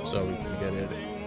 so we can get it.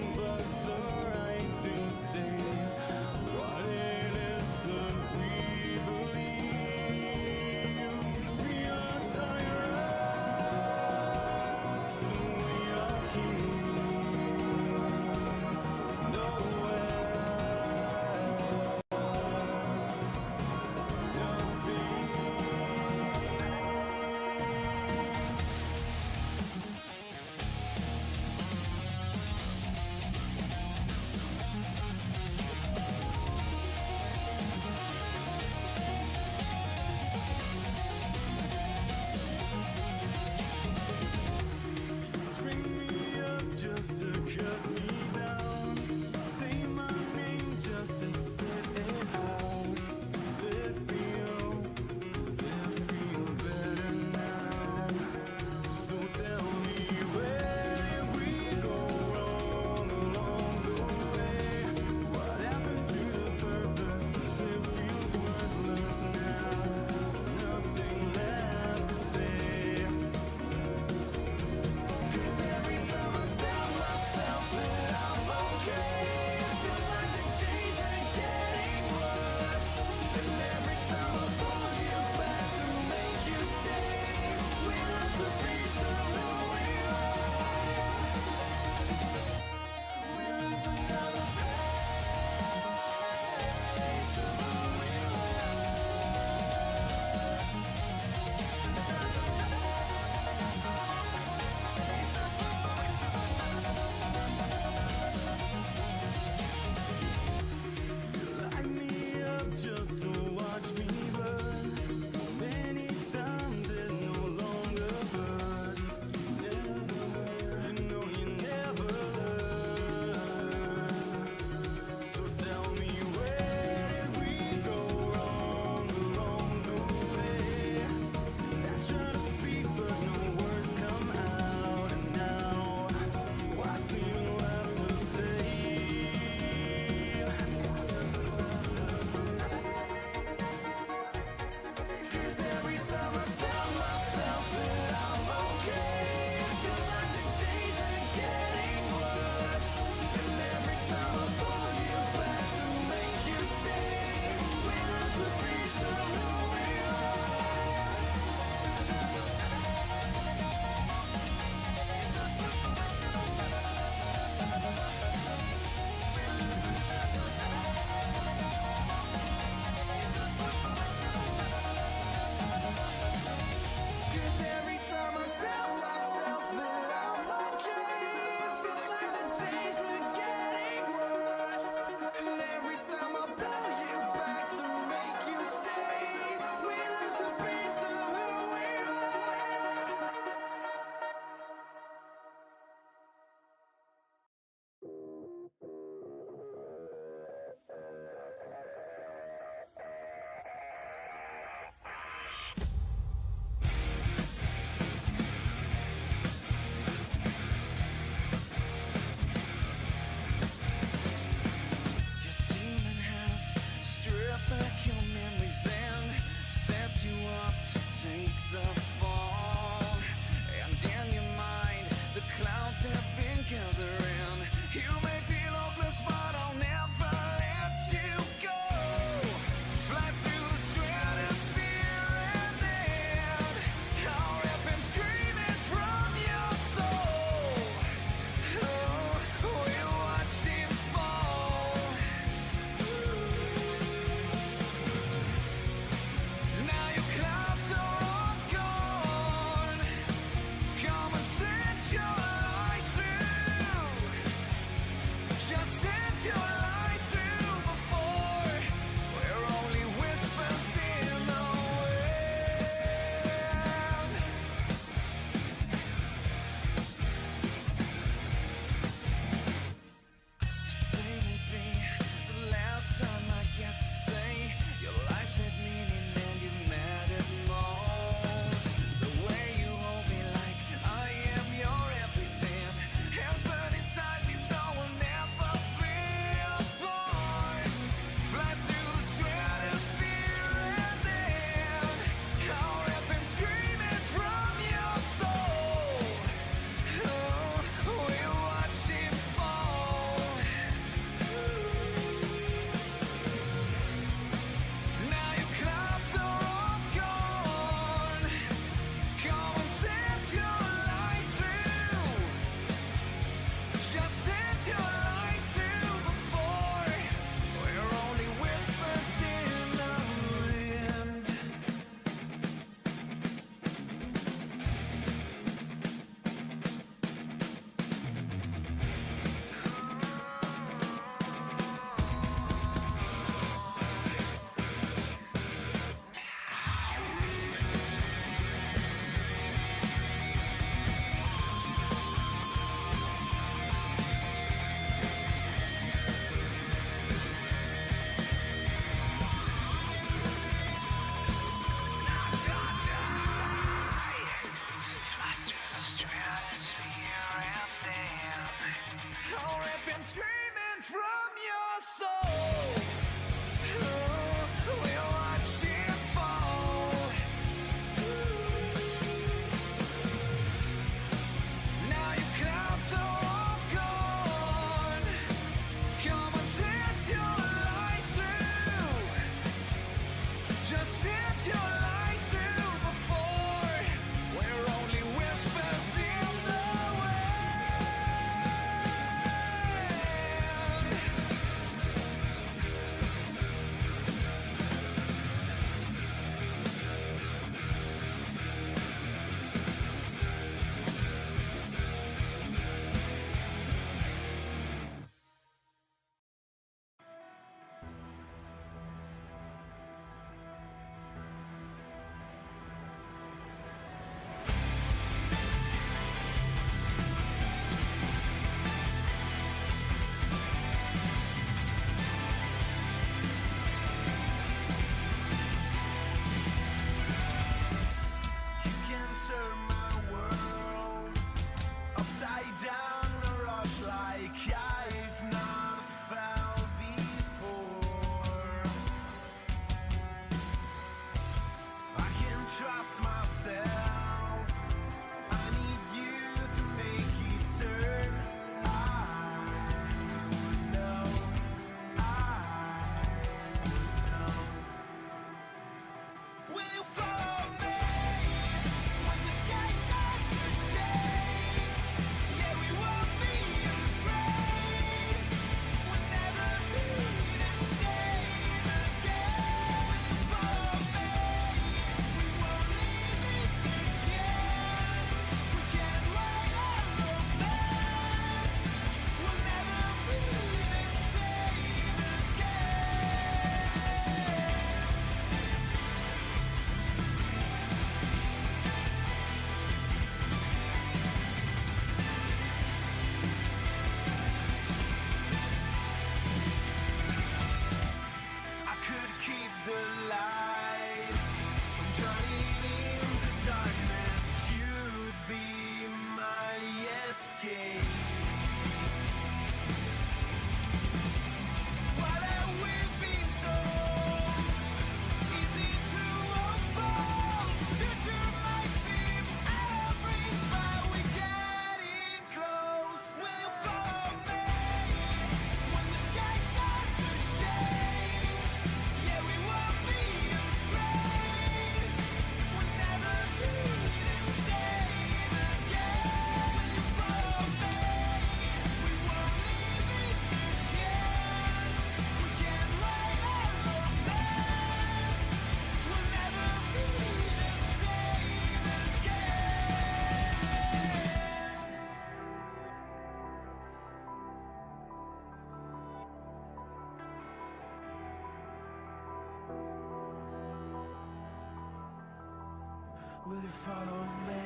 Will you follow me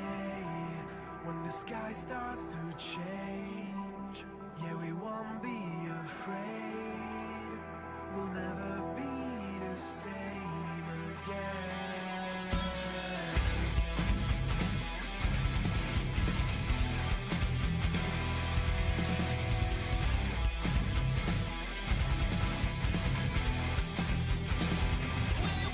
when the sky starts to change? Yeah, we won't be afraid. We'll never be the same again. Will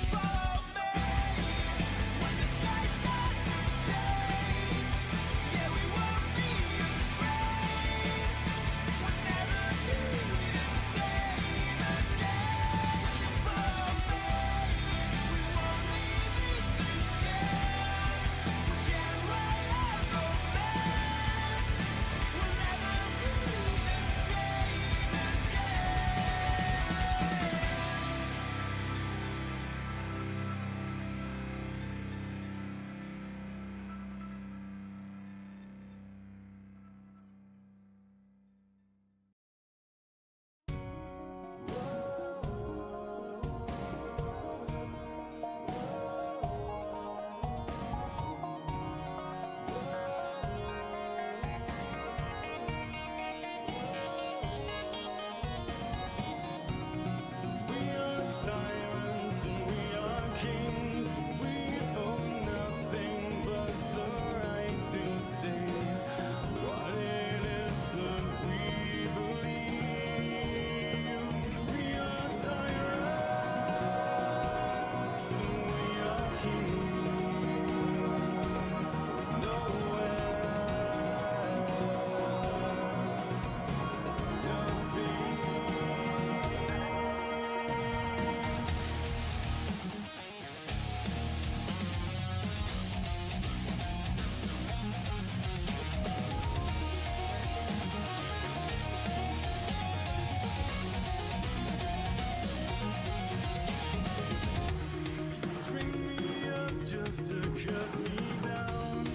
just to cut me down.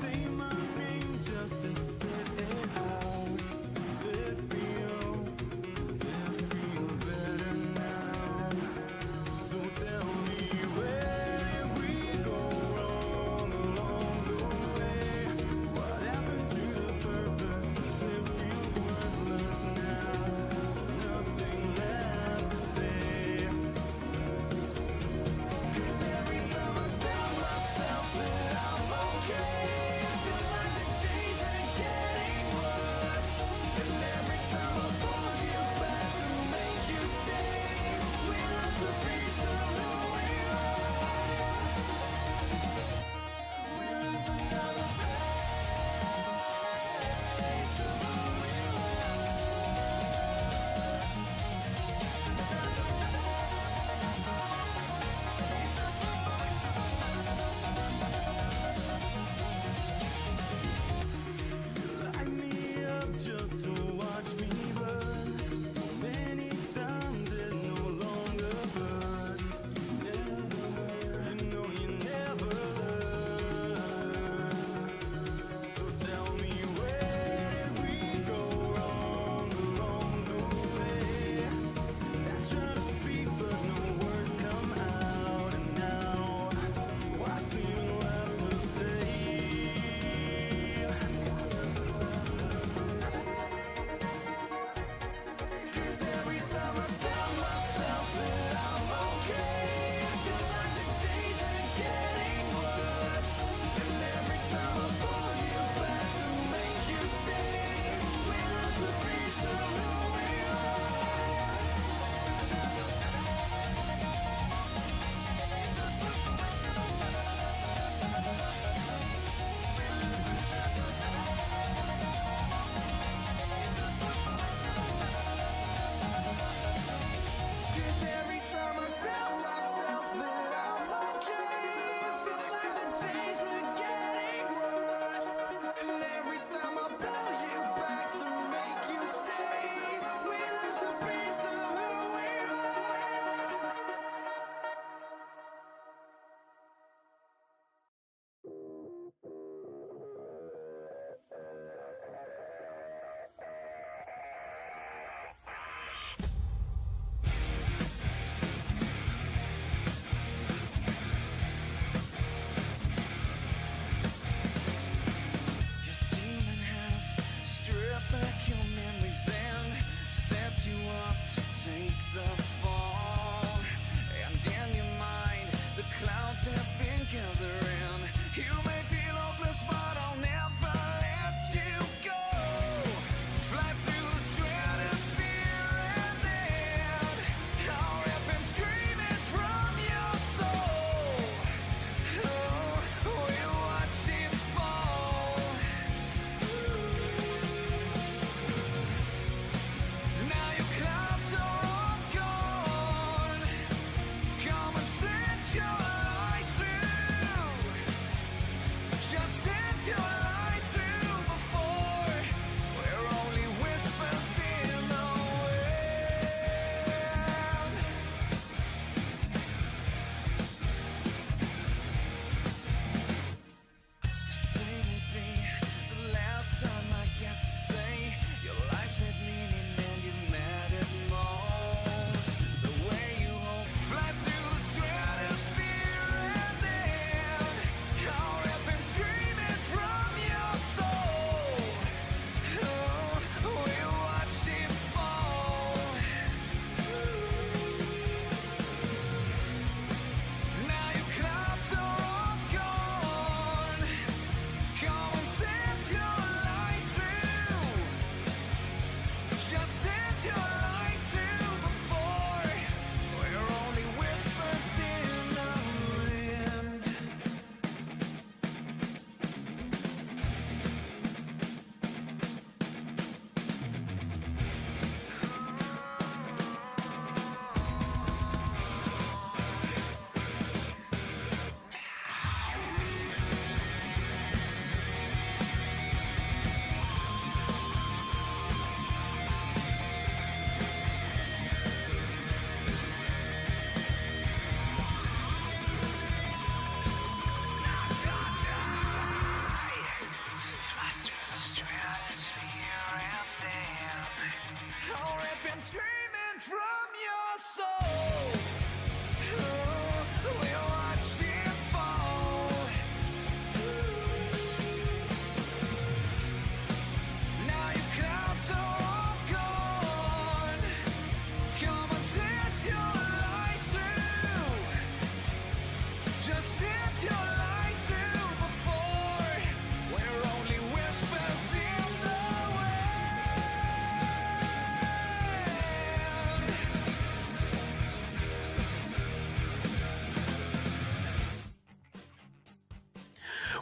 Say my name just to spit it out. Does it feel better now? So tell me where did we go wrong along the way? What happened to the purpose? 'Cause it feels worthless now. There's nothing left to say. 'Cause every time I tell myself that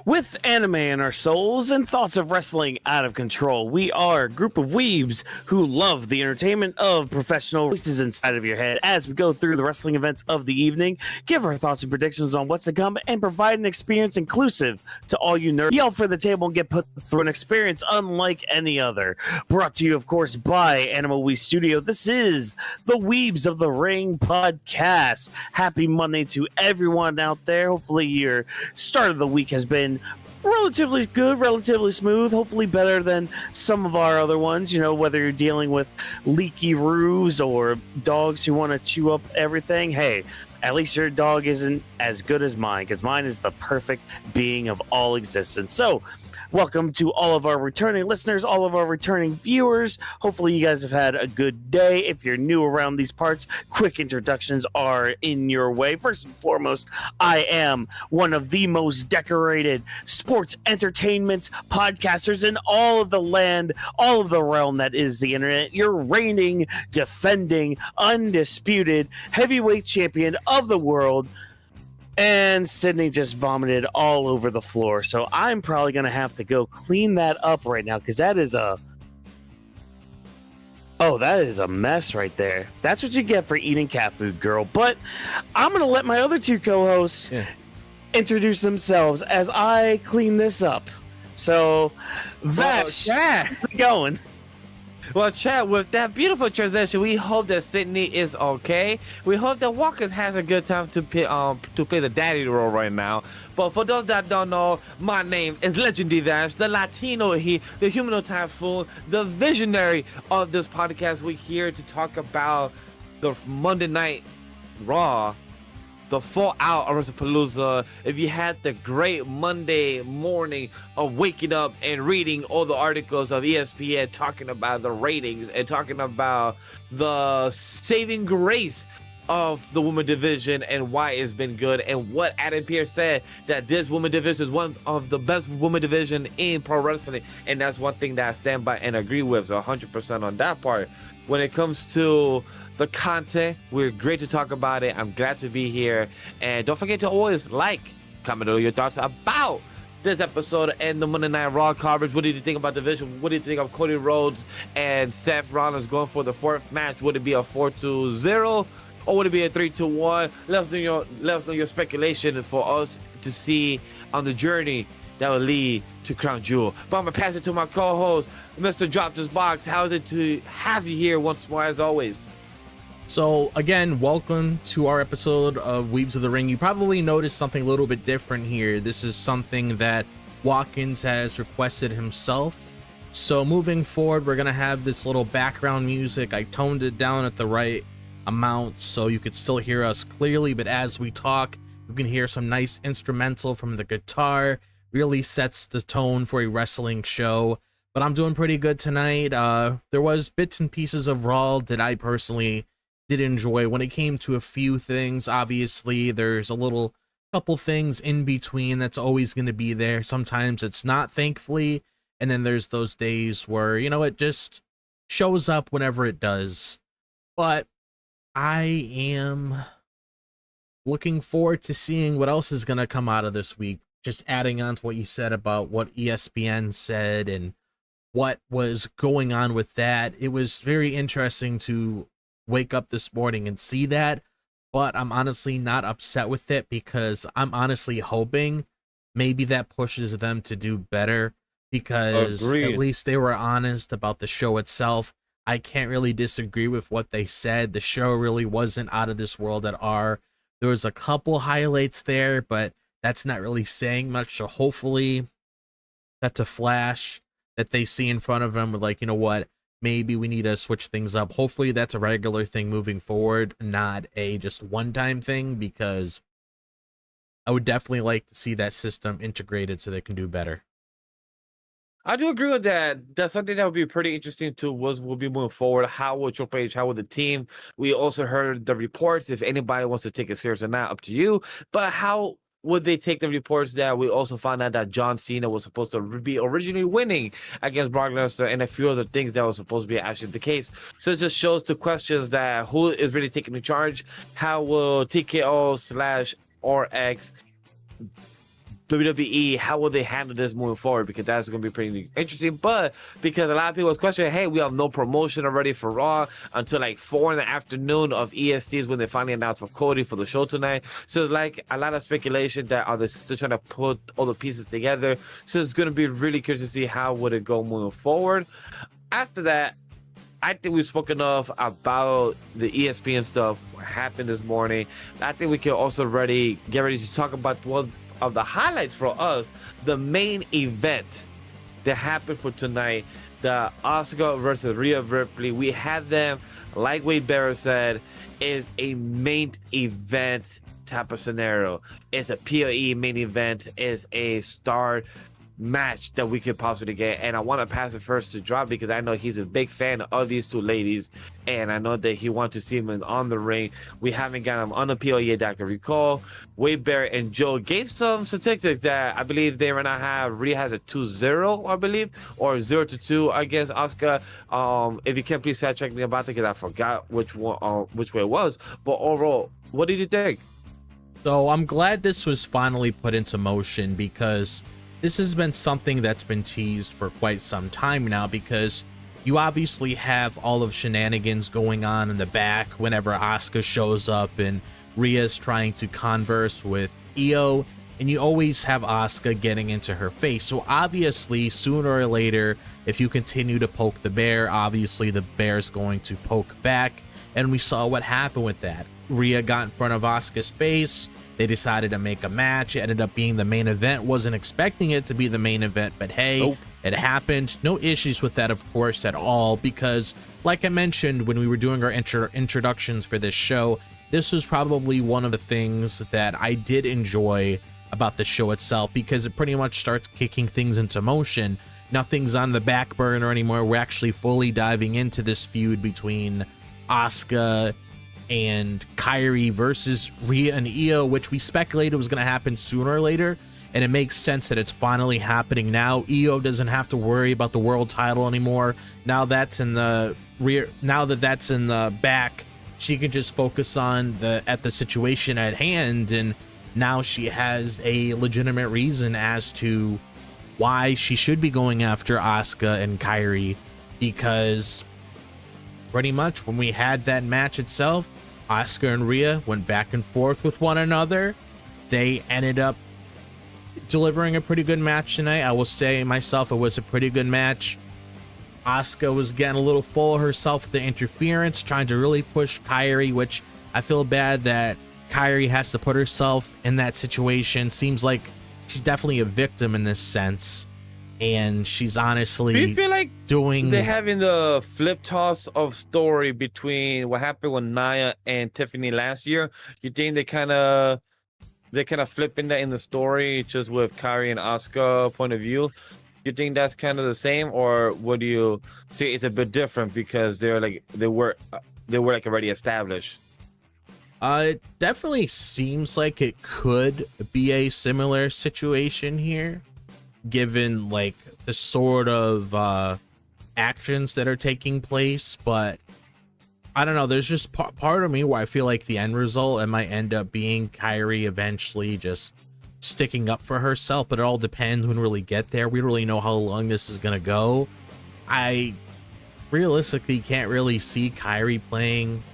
With anime in our souls and thoughts of wrestling out of control, we are a group of weebs who love the entertainment of professional voices inside of your head as we go through the wrestling events of the evening, give our thoughts and predictions on what's to come, and provide an experience inclusive to all you nerds. Yell for the table and get put through an experience unlike any other. Brought to you, of course, by AniMa W3 Studio. This is the Weebs of the Ring podcast. Happy Monday to everyone out there. Hopefully your start of the week has been relatively good, relatively smooth, hopefully better than some of our other ones, whether you're dealing with leaky roofs or dogs who want to chew up everything. Hey, at least your dog isn't as good as mine, because mine is the perfect being of all existence. So welcome to all of our returning listeners, all of our returning viewers. Hopefully you guys have had a good day. If you're new around these parts, quick introductions are in your way. First and foremost, I am one of the most decorated sports entertainment podcasters in all of the land, all of the realm that is the internet. Your reigning, defending, undisputed heavyweight champion of the world. And Sydney just vomited all over the floor. So I'm probably going to have to go clean that up right now, because that is a mess right there. That's what you get for eating cat food, girl. But I'm going to let my other two co-hosts introduce themselves as I clean this up. So, Vash, how's it going? Well, chat, with that beautiful transition, we hope that Sydney is okay. We hope that Walker has a good time to play the daddy role right now. But for those that don't know, my name is Legendary Vash, the Latino the humanoid typhoon, the visionary of this podcast. We're here to talk about the Monday Night Raw, the fallout of Wrestlepalooza. If you had the great Monday morning of waking up and reading all the articles of ESPN talking about the ratings and talking about the saving grace of the women division and why it's been good, and what Adam Pearce said, that this women division is one of the best women division in pro wrestling, and that's one thing that I stand by and agree with 100% on that part. When it comes to the content, we're great to talk about it. I'm glad to be here, and don't forget to always comment on your thoughts about this episode and the Monday Night Raw coverage. What did you think about the division? What did you think of Cody Rhodes and Seth Rollins going for the fourth match? Would it be a 4-0 or would it be a 3-1? Let us know your speculation for us to see on the journey that will lead to Crown Jewel. But I'm gonna pass it to my co-host, Mr. Drop This Box. How is it to have you here once more, as always? So again, welcome to our episode of Weebs of the Ring. You probably noticed something a little bit different here. This is something that Watkins has requested himself. So moving forward, we're gonna have this little background music. I toned it down at the right amount so you could still hear us clearly, but as we talk, you can hear some nice instrumental from the guitar. Really sets the tone for a wrestling show. But I'm doing pretty good tonight. There was bits and pieces of Raw that I personally did enjoy. When it came to a few things, obviously there's a couple things in between that's always going to be there. Sometimes it's not, thankfully, and then there's those days where it just shows up whenever it does. But I am looking forward to seeing what else is going to come out of this week. Just adding on to what you said about what ESPN said and what was going on with that, it was very interesting to wake up this morning and see that, but I'm honestly not upset with it, because I'm honestly hoping maybe that pushes them to do better, because Agreed. At least they were honest about the show itself. I can't really disagree with what they said. The show really wasn't out of this world at all. There was a couple highlights there, but that's not really saying much. So hopefully that's a flash that they see in front of them with, like, what, maybe we need to switch things up. Hopefully that's a regular thing moving forward, not a just one-time thing, because I would definitely like to see that system integrated so they can do better. I do agree with that. That's something that would be pretty interesting too. Will be moving forward. How will Triple H? How will the team? We also heard the reports. If anybody wants to take it serious or not, up to you. But how would they take the reports that we also found out that John Cena was supposed to be originally winning against Brock Lesnar, and a few other things that was supposed to be actually the case? So it just shows two questions: that who is really taking the charge? How will TKO/RX WWE, how will they handle this moving forward? Because that's going to be pretty interesting. But because a lot of people was questioning, hey, we have no promotion already for Raw until like 4 in the afternoon of EST is when they finally announced for Cody for the show tonight. So it's like a lot of speculation that are they still trying to put all the pieces together. So it's going to be really curious to see how would it go moving forward. After that, I think we've spoken enough about the ESPN stuff what happened this morning. I think we can also get ready to talk about one of the highlights for us, the main event that happened for tonight, the Asuka versus Rhea Ripley. We had them, like Wade Barrett said, is a main event type of scenario. It's a PLE main event. It's a star match that we could possibly get, and I want to pass it first to Drop because I know he's a big fan of these two ladies, and I know that he wants to see them on the ring. We haven't got them on the PLE that I can recall. Wade Barrett and Joe gave some statistics that I believe they right now have. Rhea has a 2-0, I believe, or 0-2 against Asuka. If you can, please fact check me about it because I forgot which way it was. But overall, what did you think? So I'm glad this was finally put into motion because this has been something that's been teased for quite some time now, because you obviously have all of shenanigans going on in the back whenever Asuka shows up and Rhea's trying to converse with Io, and you always have Asuka getting into her face. So obviously, sooner or later, if you continue to poke the bear, obviously the bear's going to poke back, and we saw what happened with that. Rhea got in front of Asuka's face. They decided to make a match. It ended up being the main event. Wasn't expecting it to be the main event, but hey, nope. It happened. No issues with that, of course, at all, because like I mentioned when we were doing our introductions for this show, this was probably one of the things that I did enjoy about the show itself, because it pretty much starts kicking things into motion. Nothing's on the back burner anymore. We're actually fully diving into this feud between Asuka and Kairi versus Rhea and Io, which we speculated was going to happen sooner or later, and it makes sense that it's finally happening now. Io doesn't have to worry about the world title anymore. Now that's in the rear. Now that that's in the back, she can just focus on the situation at hand, and now she has a legitimate reason as to why she should be going after Asuka and Kairi, because pretty much when we had that match itself, Asuka and Rhea went back and forth with one another. They ended up delivering a pretty good match tonight. I will say myself, it was a pretty good match. Asuka was getting a little full of herself with the interference, trying to really push Kairi, which I feel bad that Kairi has to put herself in that situation. Seems like she's definitely a victim in this sense, and she's honestly Do you feel like doing they're having the flip toss of story between what happened with Nia and Tiffany last year? You think they're kind of flipping that in the story, just with Kairi and Asuka point of view? You think that's kind of the same, or what do you see? It's a bit different because they were like already established. It definitely seems like it could be a similar situation here, given like the sort of actions that are taking place. But I don't know, there's just part of me where I feel like the end result, it might end up being Kairi eventually just sticking up for herself, but it all depends when we really get there. We don't really know how long this is gonna go. I realistically can't really see Kairi playing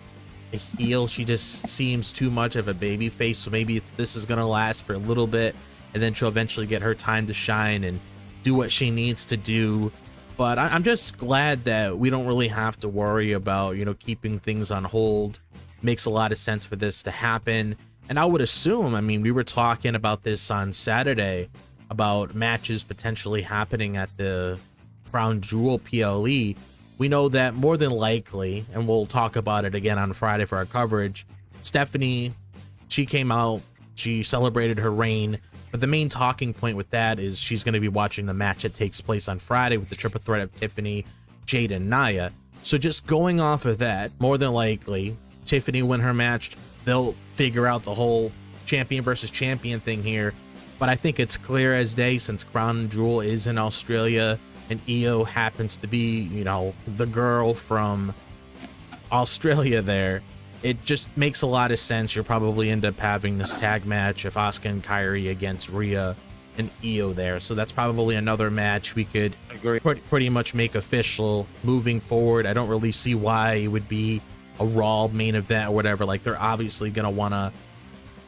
a heel. She just seems too much of a baby face, so maybe this is gonna last for a little bit, and then she'll eventually get her time to shine and do what she needs to do. But I'm just glad that we don't really have to worry about, you know, keeping things on hold. Makes a lot of sense for this to happen. And I would assume, I mean, we were talking about this on Saturday about matches potentially happening at the Crown Jewel PLE. We know that more than likely, and we'll talk about it again on Friday for our coverage, Stephanie, she came out, she celebrated her reign, but the main talking point with that is she's going to be watching the match that takes place on Friday with the triple threat of Tiffany, Jade, and Nia. So just going off of that, more than likely, Tiffany win her match, they'll figure out the whole champion versus champion thing here. But I think it's clear as day, since Crown Jewel is in Australia and Io happens to be, you know, the girl from Australia there, it just makes a lot of sense. You'll probably end up having this tag match of Asuka and Kairi against Rhea and Io there. So that's probably another match we could Agree. pretty much make official moving forward. I don't really see why it would be a Raw main event or whatever. Like, they're obviously going to want to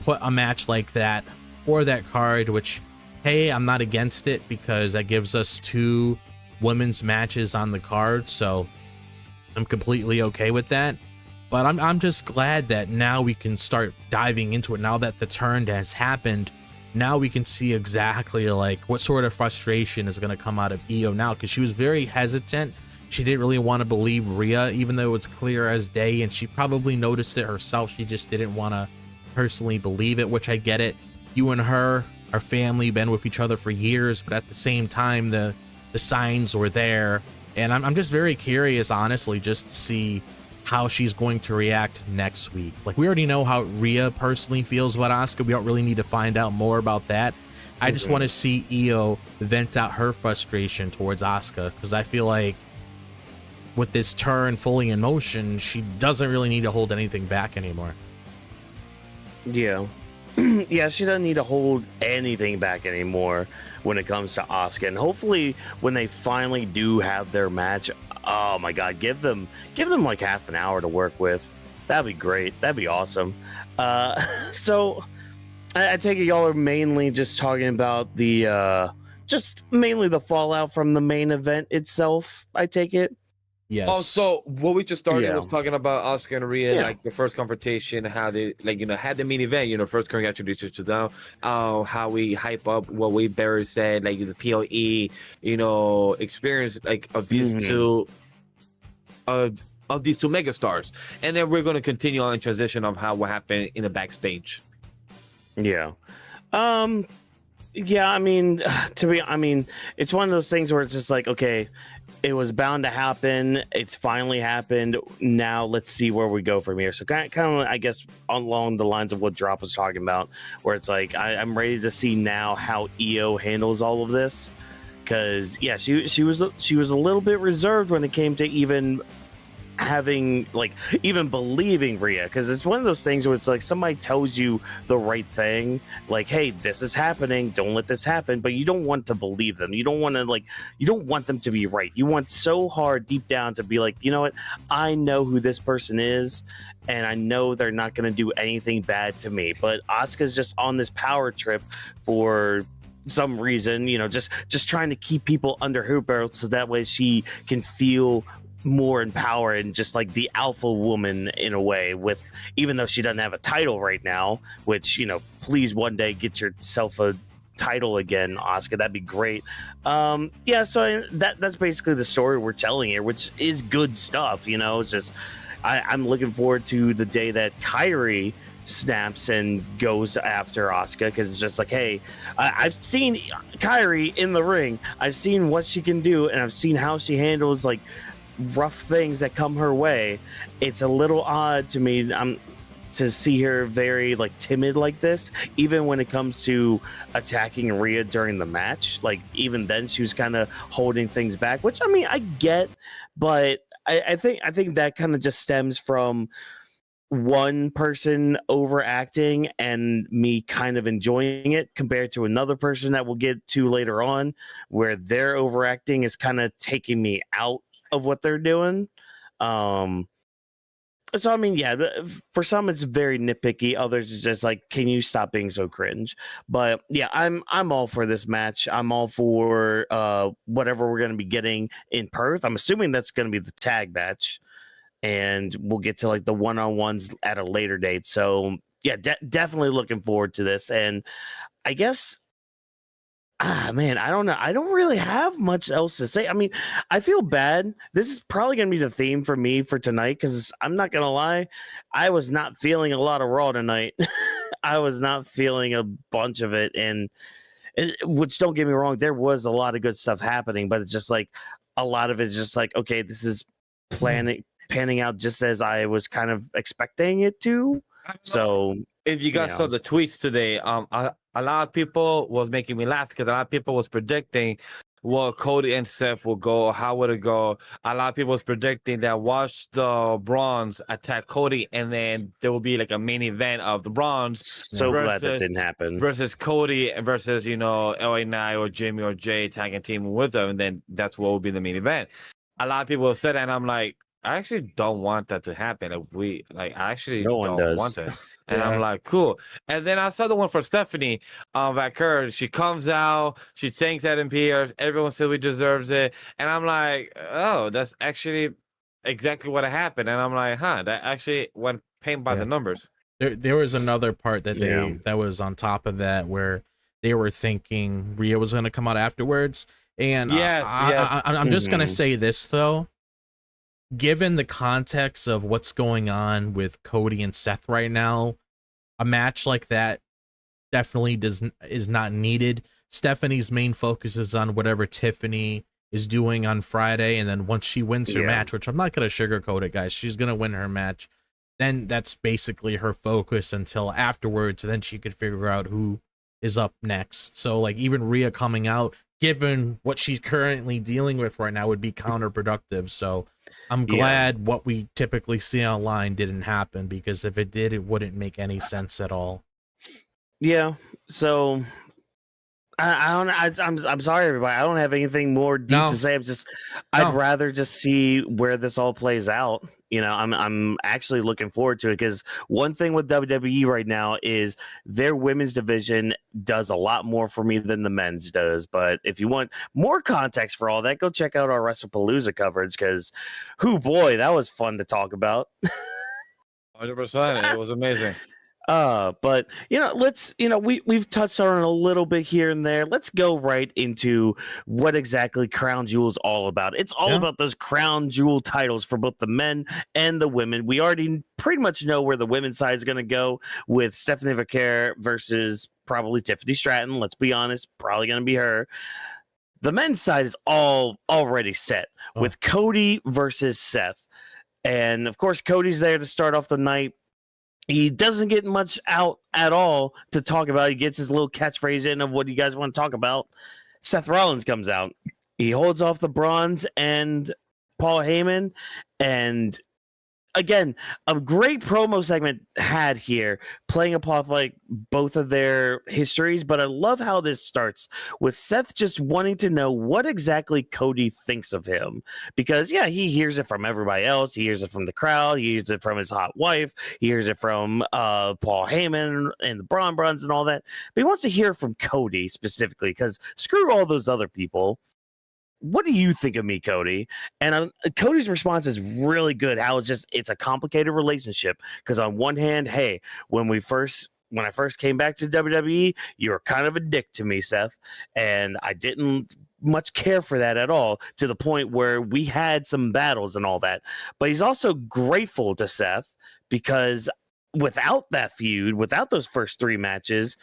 put a match like that for that card, which, hey, I'm not against it because that gives us 2 women's matches on the card. So I'm completely okay with that. But I'm just glad that now we can start diving into it. Now that the turn has happened, now we can see exactly like what sort of frustration is going to come out of Io now, because she was very hesitant. She didn't really want to believe Rhea, even though it was clear as day, and she probably noticed it herself. She just didn't want to personally believe it, which I get it. You and her are family, been with each other for years, but at the same time, the signs were there. And I'm just very curious, honestly, just to see how she's going to react next week. Like, we already know how Rhea personally feels about Asuka. We don't really need to find out more about that. I just want to see Io vent out her frustration towards Asuka, because I feel like with this turn fully in motion, she doesn't really need to hold anything back anymore. Yeah. Yeah, she doesn't need to hold anything back anymore when it comes to Asuka. And hopefully when they finally do have their match, oh my god, give them like half an hour to work with. That'd be great. That'd be awesome. So I take it y'all are mainly just talking about the just mainly the fallout from the main event itself, I take it. Yes. Also, what we just started was Yeah. talking about Asuka and Rhea, Yeah. like the first confrontation, how they had the main event. First congratulations to them. How we hype up what Wade Barrett said, like the PLE, experience like of these two, of these 2 megastars, and then we're going to continue on the transition of what happened in the backstage. Yeah. Yeah, I mean, it's one of those things where it's just like, okay, it was bound to happen. It's finally happened. Now let's see where we go from here. So kind of, I guess, along the lines of what Drop was talking about, where it's like, I'm ready to see now how Io handles all of this. Because, yeah, she was a little bit reserved when it came to even having, like, even believing Rhea, because it's one of those things where it's like somebody tells you the right thing, like, hey, this is happening, don't let this happen, but you don't want to believe them. You don't want them to be right. You want so hard deep down to be like, you know what, I know who this person is, and I know they're not going to do anything bad to me. But Asuka's just on this power trip for some reason, just trying to keep people under her belt so that way she can feel more in power and just like the alpha woman in a way, with, even though she doesn't have a title right now, which, please one day get yourself a title again, Asuka. That'd be great. Yeah, so that's basically the story we're telling here, which is good stuff. It's just I'm looking forward to the day that Kairi snaps and goes after Asuka, because it's just like, hey, I've seen Kairi in the ring, I've seen what she can do, and I've seen how she handles like rough things that come her way. It's a little odd to me to see her very like timid like this, even when it comes to attacking Rhea during the match. Like, even then she was kind of holding things back, which, I mean, I get, but I think that kind of just stems from one person overacting and me kind of enjoying it, compared to another person that we'll get to later on, where their overacting is kind of taking me out of what they're doing. So I mean, yeah, for some it's very nitpicky, others is just like, can you stop being so cringe? But yeah, I'm all for this match. I'm all for whatever we're going to be getting in Perth. I'm assuming that's going to be the tag match, and we'll get to like the one-on-ones at a later date. So yeah, definitely looking forward to this. And I guess, man, I don't know. I don't really have much else to say. I mean, I feel bad. This is probably going to be the theme for me for tonight, because I'm not going to lie, I was not feeling a lot of Raw tonight. I was not feeling a bunch of it. And which, don't get me wrong, there was a lot of good stuff happening, but it's just like a lot of it's just like, okay, this is panning out just as I was kind of expecting it to. So if you guys saw the tweets today, a lot of people was making me laugh, because a lot of people was predicting well, Cody and Seth will go. How would it go? A lot of people was predicting that watch the Bronze attack Cody, and then there will be like a main event of the Bronze So glad that didn't happen. versus Cody versus LA Knight or Jimmy or Jay tagging team with them, and then that's what will be the main event. A lot of people said that, and I'm like, I actually don't want that to happen. I actually No one don't does. want it. And Yeah. I'm like, cool. And then I saw the one for Stephanie Vaquer. She comes out, she thanks Adam Pierce. Everyone said we deserves it. And I'm like, oh, that's actually exactly what happened. And I'm like, that actually went paint by Yeah. the numbers. There was another part that Yeah. that was on top of that where they were thinking Rhea was going to come out afterwards. And Yes, yes. I'm just going to Mhm. say this though. Given the context of what's going on with Cody and Seth right now, a match like that definitely is not needed. Stephanie's main focus is on whatever Tiffany is doing on Friday, and then once she wins her Yeah. match, which I'm not gonna sugarcoat it, guys, she's gonna win her match. Then that's basically her focus until afterwards, and then she could figure out who is up next. So like even Rhea coming out, given what she's currently dealing with right now, would be counterproductive. So I'm Yeah. glad what we typically see online didn't happen, because if it did, it wouldn't make any sense at all. Yeah. So I don't. I'm sorry, everybody. I don't have anything more deep No. to say. I'd No. rather just see where this all plays out. I'm actually looking forward to it, because one thing with WWE right now is their women's division does a lot more for me than the men's does. But if you want more context for all that, go check out our Wrestlepalooza coverage, because, boy, that was fun to talk about. 100%. It was amazing. But we've touched on it a little bit here and there. Let's go right into what exactly Crown Jewel is all about. It's all about those Crown Jewel titles for both the men and the women. We already pretty much know where the women's side is going to go, with Stephanie Vaquer versus probably Tiffany Stratton. Let's be honest, probably going to be her. The men's side is already set with Cody versus Seth. And of course, Cody's there to start off the night. He doesn't get much out at all to talk about. He gets his little catchphrase in of what you guys want to talk about. Seth Rollins comes out. He holds off the Bronze and Paul Heyman. And again, a great promo segment had here, playing upon like both of their histories. But I love how this starts with Seth just wanting to know what exactly Cody thinks of him, because he hears it from everybody else. He hears it from the crowd. He hears it from his hot wife. He hears it from Paul Heyman and the Braun Bruns and all that. But he wants to hear from Cody specifically, because screw all those other people. What do you think of me, Cody? And Cody's response is really good. How it's a complicated relationship, because on one hand, hey, when I first came back to WWE, you were kind of a dick to me, Seth, and I didn't much care for that at all, to the point where we had some battles and all that. But he's also grateful to Seth, because without that feud, without those first 3 matches,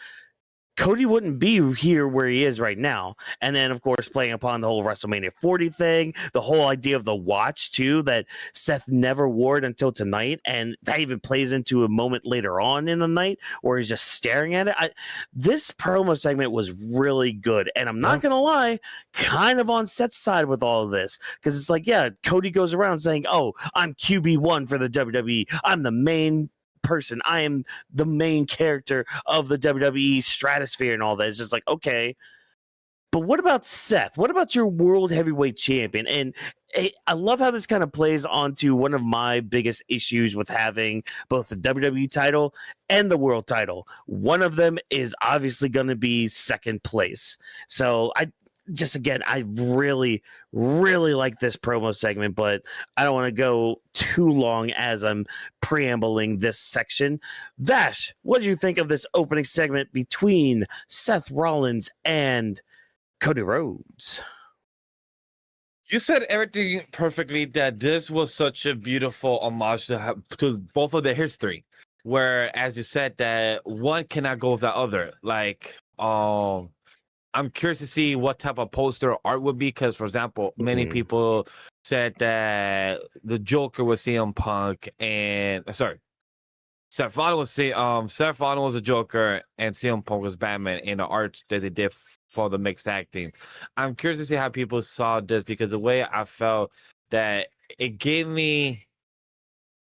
Cody wouldn't be here where he is right now. And then, of course, playing upon the whole WrestleMania 40 thing, the whole idea of the watch, too, that Seth never wore it until tonight. And that even plays into a moment later on in the night where he's just staring at it. This promo segment was really good. And I'm not going to lie, kind of on Seth's side with all of this. Because it's like, Cody goes around saying, oh, I'm QB1 for the WWE. I'm the main person. I am the main character of the WWE stratosphere and all that. It's just like, okay, but what about Seth? What about your world heavyweight champion? And I love how this kind of plays onto one of my biggest issues with having both the WWE title and the world title. One of them is obviously going to be second place. So I really, really like this promo segment, but I don't want to go too long as I'm preambling this section. Vash, what do you think of this opening segment between Seth Rollins and Cody Rhodes? You said everything perfectly, that this was such a beautiful homage to both of their history, where, as you said, that one cannot go with the other. I'm curious to see what type of poster art would be, because, for example, many people said that the Joker was CM Punk, and Seth Rollins was a Joker and CM Punk was Batman in the art that they did for the mixed acting. I'm curious to see how people saw this because the way I felt that it gave me,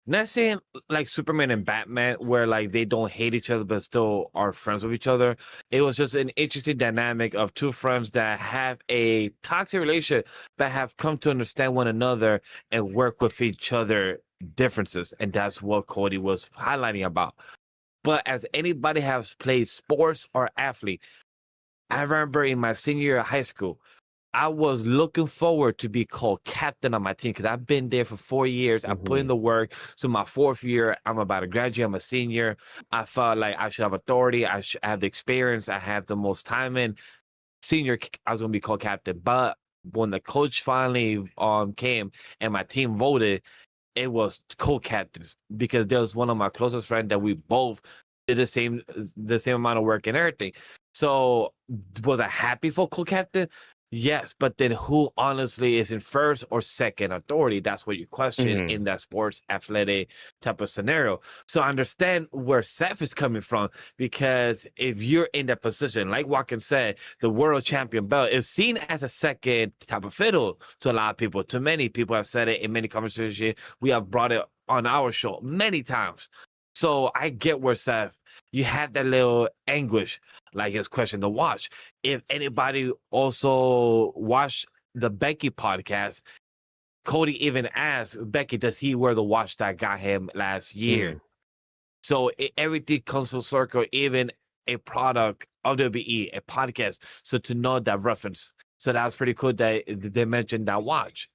not saying like Superman and Batman where like they don't hate each other but still are friends with each other. It was just an interesting dynamic of two friends that have a toxic relationship but have come to understand one another and work with each other differences, and that's what Cody was highlighting about. But as anybody has played sports or athlete, I remember in my senior year of high school, I was looking forward to be called captain on my team because I've been there for 4 years. I put in the work. So my 4th year, I'm about to graduate. I'm a senior. I felt like I should have authority. I should have the experience. I have the most time in. Senior, I was going to be called captain. But when the coach finally came and my team voted, it was co-captains because there was one of my closest friends that we both did the same amount of work and everything. So was I happy for co-captain? Yes, but then who honestly is in first or second authority? That's what you question in that sports athletic type of scenario. So I understand where Seth is coming from because if you're in that position, like Watkins said, the world champion belt is seen as a second type of fiddle to a lot of people. To many people have said it in many conversations. We have brought it on our show many times. So I get where Seth, you had that little anguish, like his question to watch. If anybody also watched the Becky podcast, Cody even asked Becky, does he wear the watch that got him last year? So everything comes full circle, even a product of WWE, a podcast. So to know that reference. So that was pretty cool that they mentioned that watch.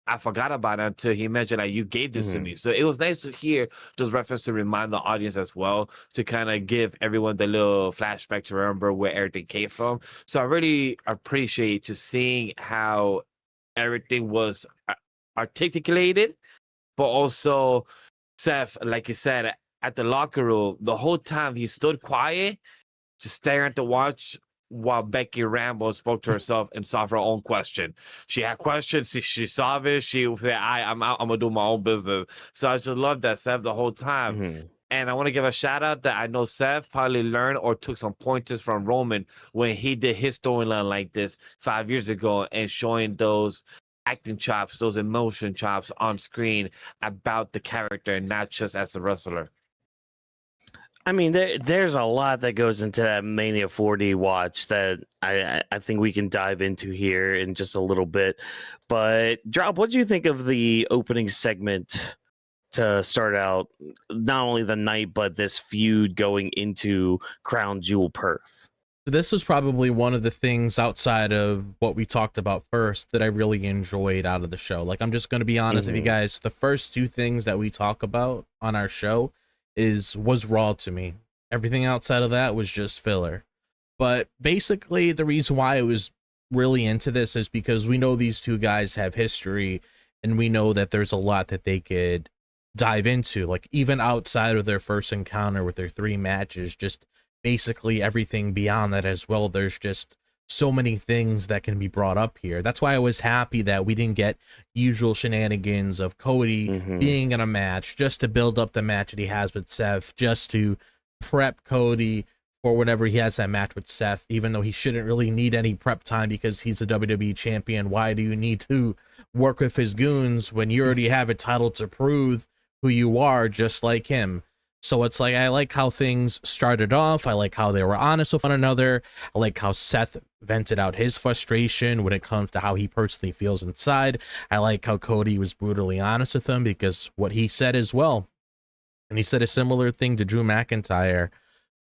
I forgot about it until he mentioned like you gave this to me. So it was nice to hear those references to remind the audience as well, to kind of give everyone the little flashback to remember where everything came from. So I really appreciate just seeing how everything was articulated, but also Seth, like you said, at the locker room, the whole time he stood quiet, just staring at the watch while Becky rambled, spoke to herself and solved her own question. She had questions. She solved it. She said, I'm out. I'm going to do my own business. So I just love that Seth the whole time. And I want to give a shout out that I know Seth probably learned or took some pointers from Roman when he did his storyline like this 5 years ago and showing those acting chops, those emotion chops on screen about the character and not just as a wrestler. I mean, there's a lot that goes into that Mania 4D watch that I think we can dive into here in just a little bit. But, Drop, what do you think of the opening segment to start out not only the night, but this feud going into Crown Jewel Perth? This was probably one of the things outside of what we talked about first that I really enjoyed out of the show. Like, I'm just going to be honest with you guys. The first two things that we talk about on our show was Raw to me. Everything outside of that was just filler. But basically, the reason why I was really into this is because we know these two guys have history, and we know that there's a lot that they could dive into. Like, even outside of their first encounter with their 3 matches, just basically everything beyond that as well. There's just so many things that can be brought up here. That's why I was happy that we didn't get usual shenanigans of Cody being in a match just to build up the match that he has with Seth, just to prep Cody for whenever he has that match with Seth, even though he shouldn't really need any prep time because he's a WWE champion. Why do you need to work with his goons when you already have a title to prove who you are, just like him? So it's like, I like how things started off. I like how they were honest with one another. I like how Seth vented out his frustration when it comes to how he personally feels inside. I like how Cody was brutally honest with him because what he said as well. And he said a similar thing to Drew McIntyre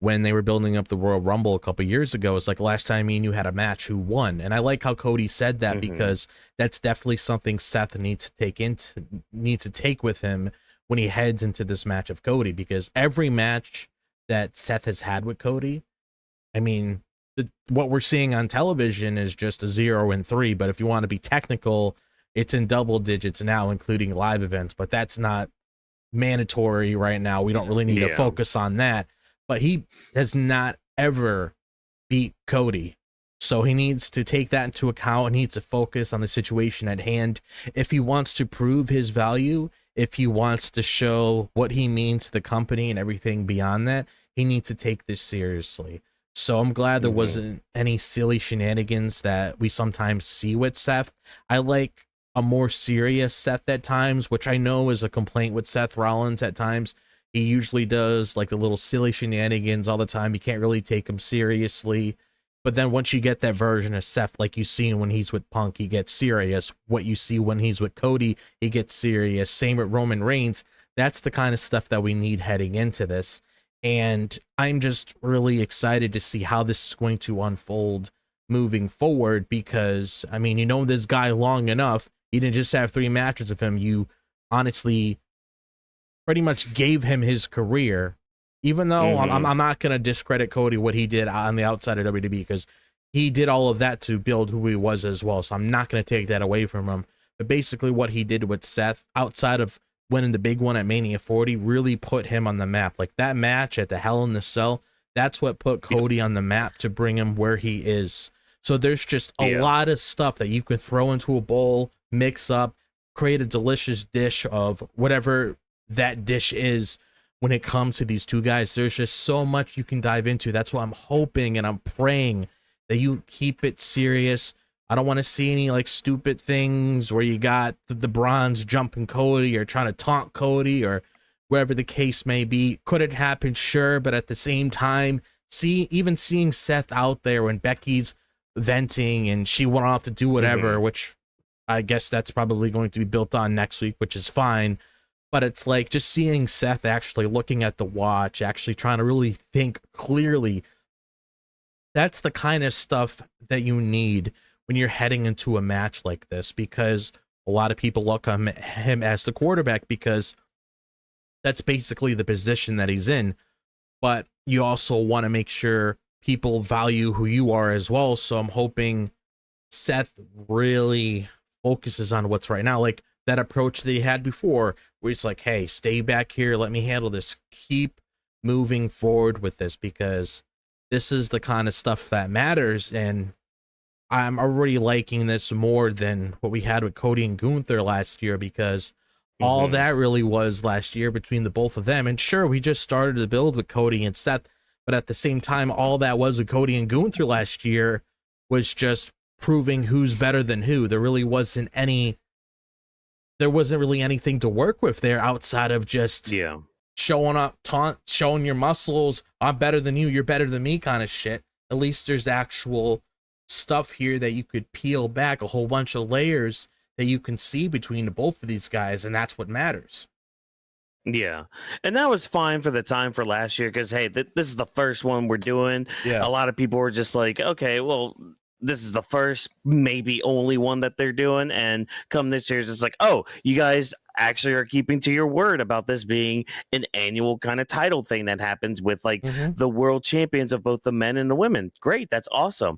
when they were building up the Royal Rumble a couple years ago. It's like, last time me and you had a match, who won? And I like how Cody said that because that's definitely something Seth needs to take with him when he heads into this match of Cody, because every match that Seth has had with Cody, I mean, what we're seeing on television is just a 0-3, but if you want to be technical, it's in double digits now, including live events, but that's not mandatory right now. We don't really need to focus on that, but he has not ever beat Cody. So he needs to take that into account and needs to focus on the situation at hand. If he wants to prove his value, if he wants to show what he means to the company and everything beyond that, he needs to take this seriously. So I'm glad there wasn't any silly shenanigans that we sometimes see with Seth. I like a more serious Seth at times, which I know is a complaint with Seth Rollins at times. He usually does like the little silly shenanigans all the time. You can't really take him seriously. But then once you get that version of Seth, like you see when he's with Punk, he gets serious. What you see when he's with Cody, he gets serious. Same with Roman Reigns. That's the kind of stuff that we need heading into this. And I'm just really excited to see how this is going to unfold moving forward, because, I mean, you know this guy long enough. You didn't just have 3 matches with him. You honestly pretty much gave him his career. Even though I'm not going to discredit Cody, what he did on the outside of WWE, because he did all of that to build who he was as well. So I'm not going to take that away from him. But basically what he did with Seth, outside of winning the big one at Mania 40, really put him on the map. Like that match at the Hell in the Cell, that's what put Cody on the map to bring him where he is. So there's just a lot of stuff that you can throw into a bowl, mix up, create a delicious dish of whatever that dish is. When it comes to these two guys, there's just so much you can dive into. That's why I'm hoping and I'm praying that you keep it serious. I don't want to see any like stupid things where you got the Bronze jumping Cody or trying to taunt Cody or wherever the case may be. Could it happen? Sure. But at the same time, even seeing Seth out there when Becky's venting and she went off to do whatever, which I guess that's probably going to be built on next week, which is fine. But it's like just seeing Seth actually looking at the watch, actually trying to really think clearly. That's the kind of stuff that you need when you're heading into a match like this, because a lot of people look at him as the quarterback because that's basically the position that he's in. But you also want to make sure people value who you are as well. So I'm hoping Seth really focuses on what's right now. Like that approach that he had before, where he's like, hey, stay back here, let me handle this, keep moving forward with this, because this is the kind of stuff that matters. And I'm already liking this more than what we had with Cody and Gunther last year, because all that really was last year between the both of them. And sure, we just started to build with Cody and Seth, but at the same time, all that was with Cody and Gunther last year was just proving who's better than who. There wasn't really anything to work with there outside of just showing up, showing your muscles. I'm better than you, you're better than me kind of shit. At least there's actual stuff here that you could peel back, a whole bunch of layers that you can see between the both of these guys, and that's what matters. Yeah, and that was fine for the time for last year, because hey, this is the first one we're doing. A lot of people were just like, okay, well, this is the first, maybe only one that they're doing, and come this year, it's just like, oh, you guys actually are keeping to your word about this being an annual kind of title thing that happens with like the world champions of both the men and the women. Great, that's awesome.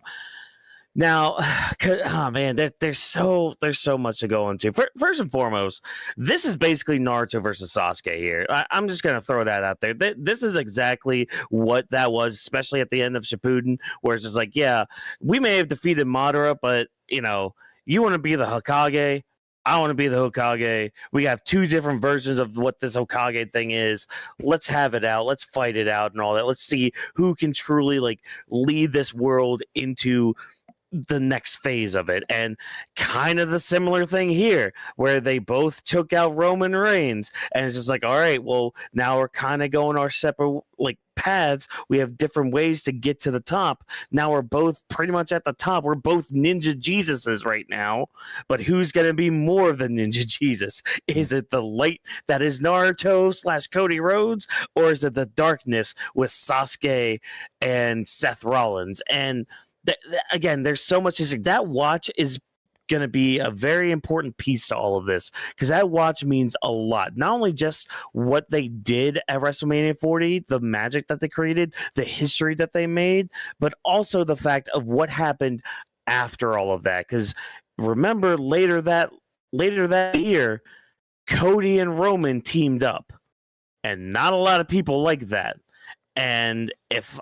Now, oh man, there's so much to go into. First and foremost, this is basically Naruto versus Sasuke here. I'm just gonna throw that out there. This is exactly what that was, especially at the end of Shippuden, where it's just like, yeah, we may have defeated Madara, but you know, you want to be the Hokage. I want to be the Hokage. We have 2 different versions of what this Hokage thing is. Let's have it out. Let's fight it out and all that. Let's see who can truly like lead this world into the next phase of it. And kind of the similar thing here, where they both took out Roman Reigns, and it's just like, all right, well, now we're kind of going our separate like paths. We have different ways to get to the top. Now we're both pretty much at the top. We're both Ninja Jesuses right now, but who's going to be more of the Ninja Jesus? Is it the light that is Naruto / Cody Rhodes, or is it the darkness with Sasuke and Seth Rollins? And again, there's so much history. That watch is going to be a very important piece to all of this, because that watch means a lot. Not only just what they did at WrestleMania 40, the magic that they created, the history that they made, but also the fact of what happened after all of that. Because remember, later that year, Cody and Roman teamed up, and not a lot of people like that. And if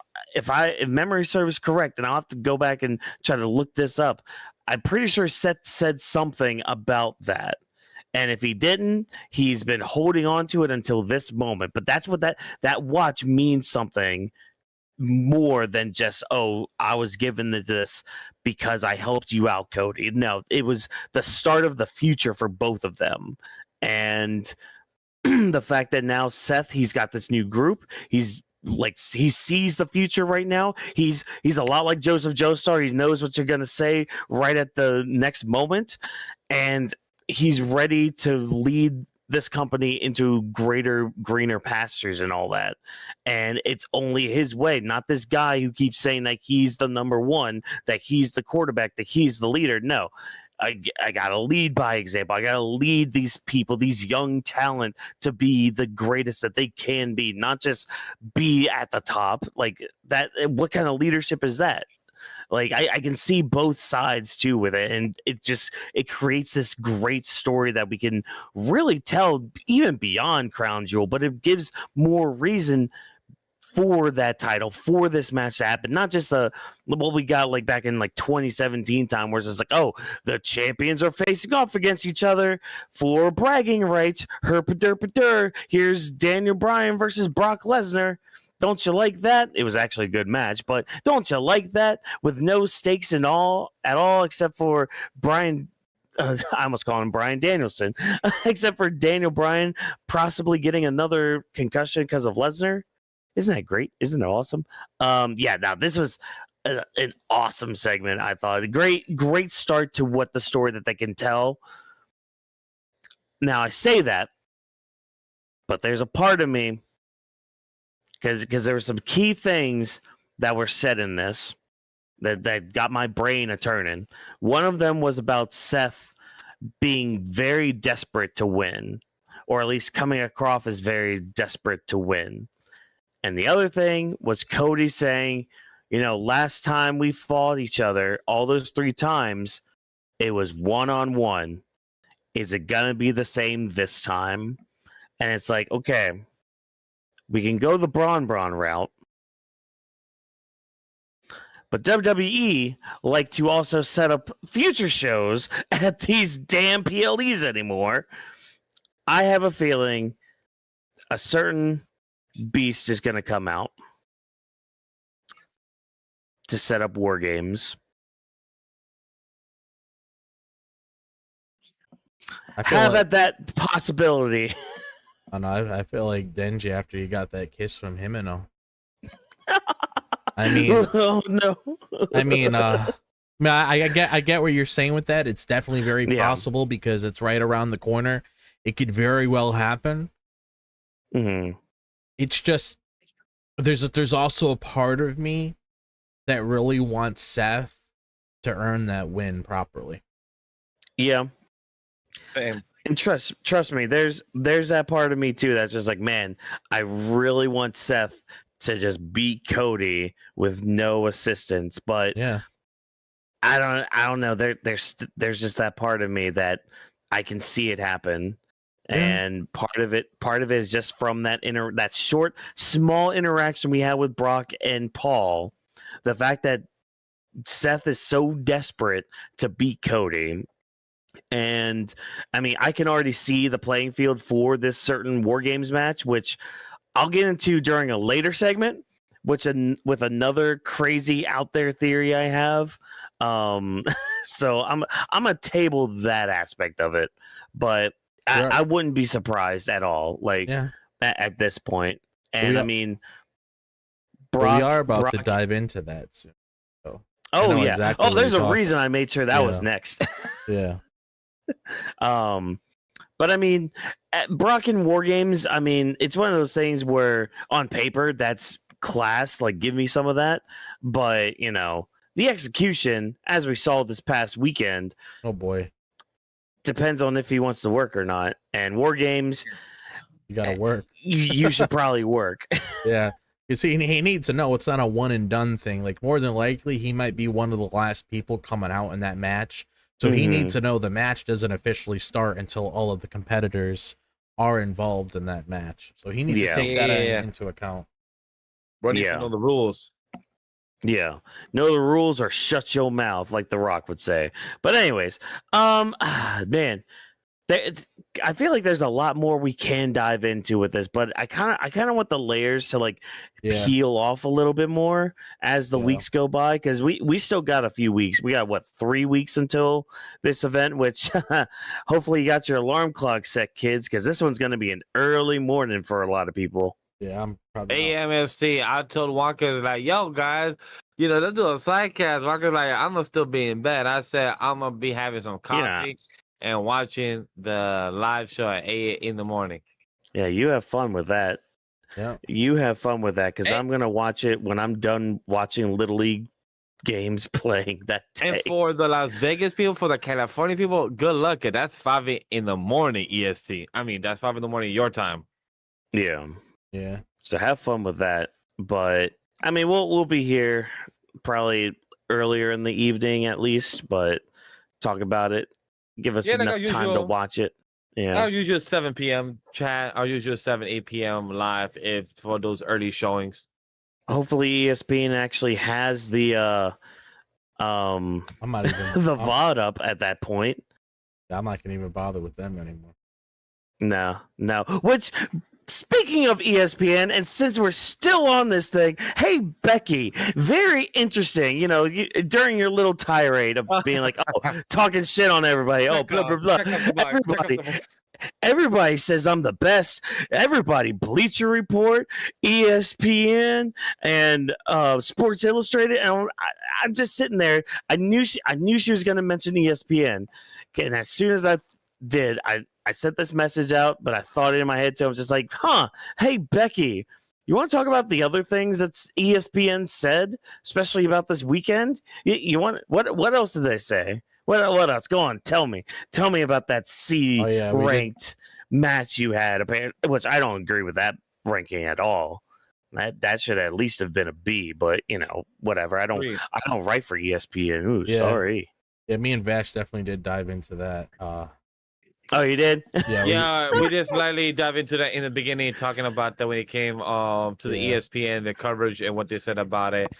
memory serves correct, and I'll have to go back and try to look this up, I'm pretty sure Seth said something about that. And if he didn't, he's been holding on to it until this moment. But that's what that watch means something more than just, oh, I was given this because I helped you out, Cody. No, it was the start of the future for both of them. And the fact that now Seth, he's got this new group. He's like, he sees the future right now. He's a lot like Joseph Joestar. He knows what you're gonna say right at the next moment, and he's ready to lead this company into greater, greener pastures and all that. And it's only his way, not this guy who keeps saying that he's the number one, that he's the quarterback, that he's the leader. No, I got to lead by example. I got to lead these people, these young talent, to be the greatest that they can be, not just be at the top. Like that, what kind of leadership is that? Like I can see both sides too with it, and it creates this great story that we can really tell even beyond Crown Jewel, but it gives more reason for that title, for this match to happen. Not just what we got like back in like 2017 time, where it's just like, oh, the champions are facing off against each other for bragging rights. Herpadur. Here's Daniel Bryan versus Brock Lesnar. Don't you like that? It was actually a good match, but don't you like that? With no stakes at all, except for Brian. I almost call him Brian Danielson, except for Daniel Bryan possibly getting another concussion because of Lesnar. Isn't that great? Isn't it awesome? Yeah. Now this was an awesome segment. I thought great start to what the story that they can tell. Now I say that, but there's a part of me. Because there were some key things that were said in this that got my brain a turning. One of them was about Seth being very desperate to win, or at least coming across as very desperate to win. And the other thing was Cody saying, last time we fought each other, all those 3 times, it was one-on-one. Is it going to be the same this time? And it's like, okay, we can go the Braun route, but WWE like to also set up future shows at these damn PLEs anymore. I have a feeling a certain beast is going to come out to set up War Games. Have at that possibility. I know. I feel like Denji after you got that kiss from Himeno. I mean, oh no. I get what you're saying with that. It's definitely very possible because it's right around the corner. It could very well happen. Mm-hmm. It's just there's also a part of me that really wants Seth to earn that win properly. Yeah. Same. And trust me, there's that part of me too that's just like, man, I really want Seth to just beat Cody with no assistance. But yeah, I don't know. There's just that part of me that I can see it happen. And part of it is just from that short, small interaction we had with Brock and Paul. The fact that Seth is so desperate to beat Cody. And I mean, I can already see the playing field for this certain War Games match, which I'll get into during a later segment, with another crazy out there theory I have. So I'm gonna table that aspect of it, but I wouldn't be surprised at all. Like at this point, and I mean, Brock, we are about to dive into that soon. So oh yeah, exactly there's a reason I made sure that was next. Yeah. But I mean, Brock in War Games, I mean, it's one of those things where on paper that's class, like give me some of that, but the execution, as we saw this past weekend, oh boy, depends on if he wants to work or not. And War Games, you gotta work. You should probably work. Yeah, you see, he needs to know it's not a one and done thing. Like more than likely, he might be one of the last people coming out in that match. So he needs to know the match doesn't officially start until all of the competitors are involved in that match. So he needs to take that into account. Bro needs to know the rules. Yeah. Know the rules or shut your mouth, like The Rock would say. But anyways, man, I feel like there's a lot more we can dive into with this, but I kind of want the layers to like peel off a little bit more as the weeks go by, because we still got a few weeks. We got what, 3 weeks until this event, which hopefully you got your alarm clock set, kids, because this one's going to be an early morning for a lot of people. Yeah, I'm probably AMST. I told Walker, like, yo, guys, let's do a sidecast. Walker's like, I'm going to still be in bed. I said, I'm going to be having some coffee and watching the live show at 8 in the morning. Yeah, you have fun with that. Yeah. You have fun with that, because I'm going to watch it when I'm done watching Little League games playing that day. And for the Las Vegas people, for the California people, good luck. That's 5 in the morning EST. I mean, that's 5 in the morning your time. Yeah. Yeah. So have fun with that. But I mean, we'll be here probably earlier in the evening at least, but talk about it. Give us enough time to watch it. Yeah. I'll usually 7 p.m. chat. I'll usually 8 p.m. live if for those early showings. Hopefully ESPN actually has the I'm not even the VOD up at that point. I'm not gonna even bother with them anymore. No. Which, speaking of ESPN, and since we're still on this thing, hey, Becky, very interesting, during your little tirade of being like, talking shit on everybody. Blah, blah, blah. Everybody says I'm the best. Everybody, Bleacher Report, ESPN, and Sports Illustrated. And I'm just sitting there. I knew she was going to mention ESPN. And as soon as I did, I sent this message out, but I thought it in my head too. I was just like, hey, Becky, you want to talk about the other things that ESPN said, especially about this weekend? You want what else did they say? What else? Go on, tell me about that ranked match you had, which I don't agree with that ranking at all. That should at least have been a B, but whatever. I don't write for ESPN. Ooh, sorry. Yeah, me and Vash definitely did dive into that. Oh, you did? Yeah, we just slightly dive into that in the beginning, talking about that when it came to the ESPN, the coverage, and what they said about it.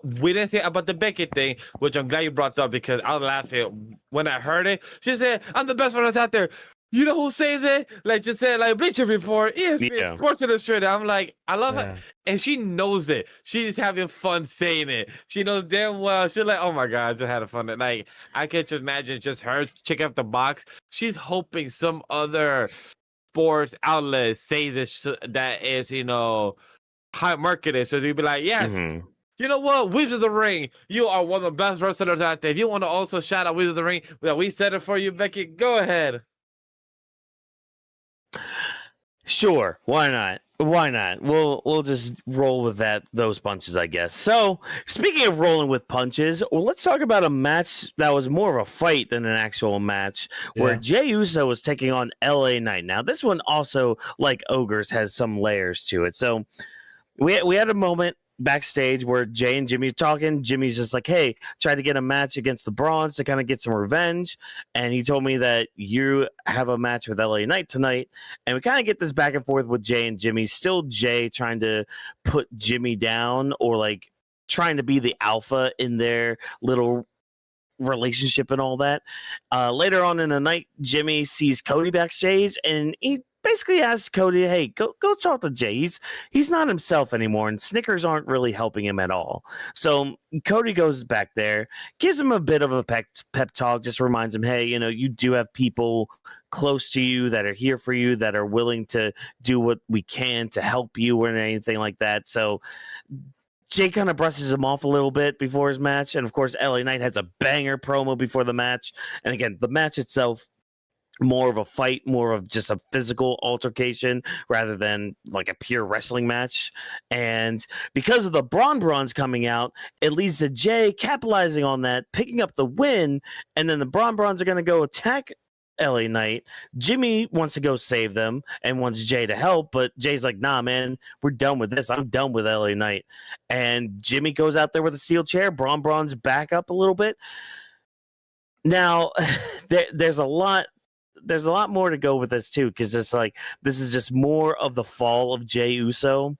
We didn't say about the Becky thing, which I'm glad you brought up, because I was laughing when I heard it. She said, I'm the best one that's out there. You know who says it? Like, just said, like, Bleacher Report, ESPN, Sports Illustrated. I'm like, I love it. And she knows it. She's having fun saying it. She knows damn well. She's like, oh my God, I just had a fun. Like, I can just imagine just her checking out the box. She's hoping some other sports outlet says this, that is, high marketed. So they'd be like, yes. Mm-hmm. You know what? Weebs of the Ring, you are one of the best wrestlers out there. If you want to also shout out Weebs of the Ring, we said it for you, Becky. Go ahead. Sure, why not? We'll just roll with those punches, I guess. So, speaking of rolling with punches, let's talk about a match that was more of a fight than an actual match, where Jey Uso was taking on LA Knight. Now, this one also, like Ogres, has some layers to it. So, we had a moment backstage where Jey and Jimmy are talking. Jimmy's just like, hey, try to get a match against the Brawns to kind of get some revenge. And he told me that you have a match with LA Knight tonight. And we kind of get this back and forth with Jey and Jimmy. Still Jey trying to put Jimmy down, or like trying to be the alpha in their little relationship and all that. Later on in the night, Jimmy sees Cody backstage, and he basically asks Cody, hey, go talk to Jey. He's not himself anymore, and Snickers aren't really helping him at all. So Cody goes back there, gives him a bit of a pep talk, just reminds him, hey, you do have people close to you that are here for you, that are willing to do what we can to help you or anything like that. So Jey kind of brushes him off a little bit before his match. And of course, LA Knight has a banger promo before the match. And again, the match itself, more of a fight, more of just a physical altercation rather than like a pure wrestling match. And because of the Brawns coming out, it leads to Jey capitalizing on that, picking up the win. And then the Brawns are going to go attack LA Knight. Jimmy wants to go save them and wants Jey to help, but Jay's like, nah, man, we're done with this. I'm done with LA Knight. And Jimmy goes out there with a steel chair. Brawns back up a little bit. Now, there's a lot more to go with this too, because it's like this is just more of the fall of Jey Uso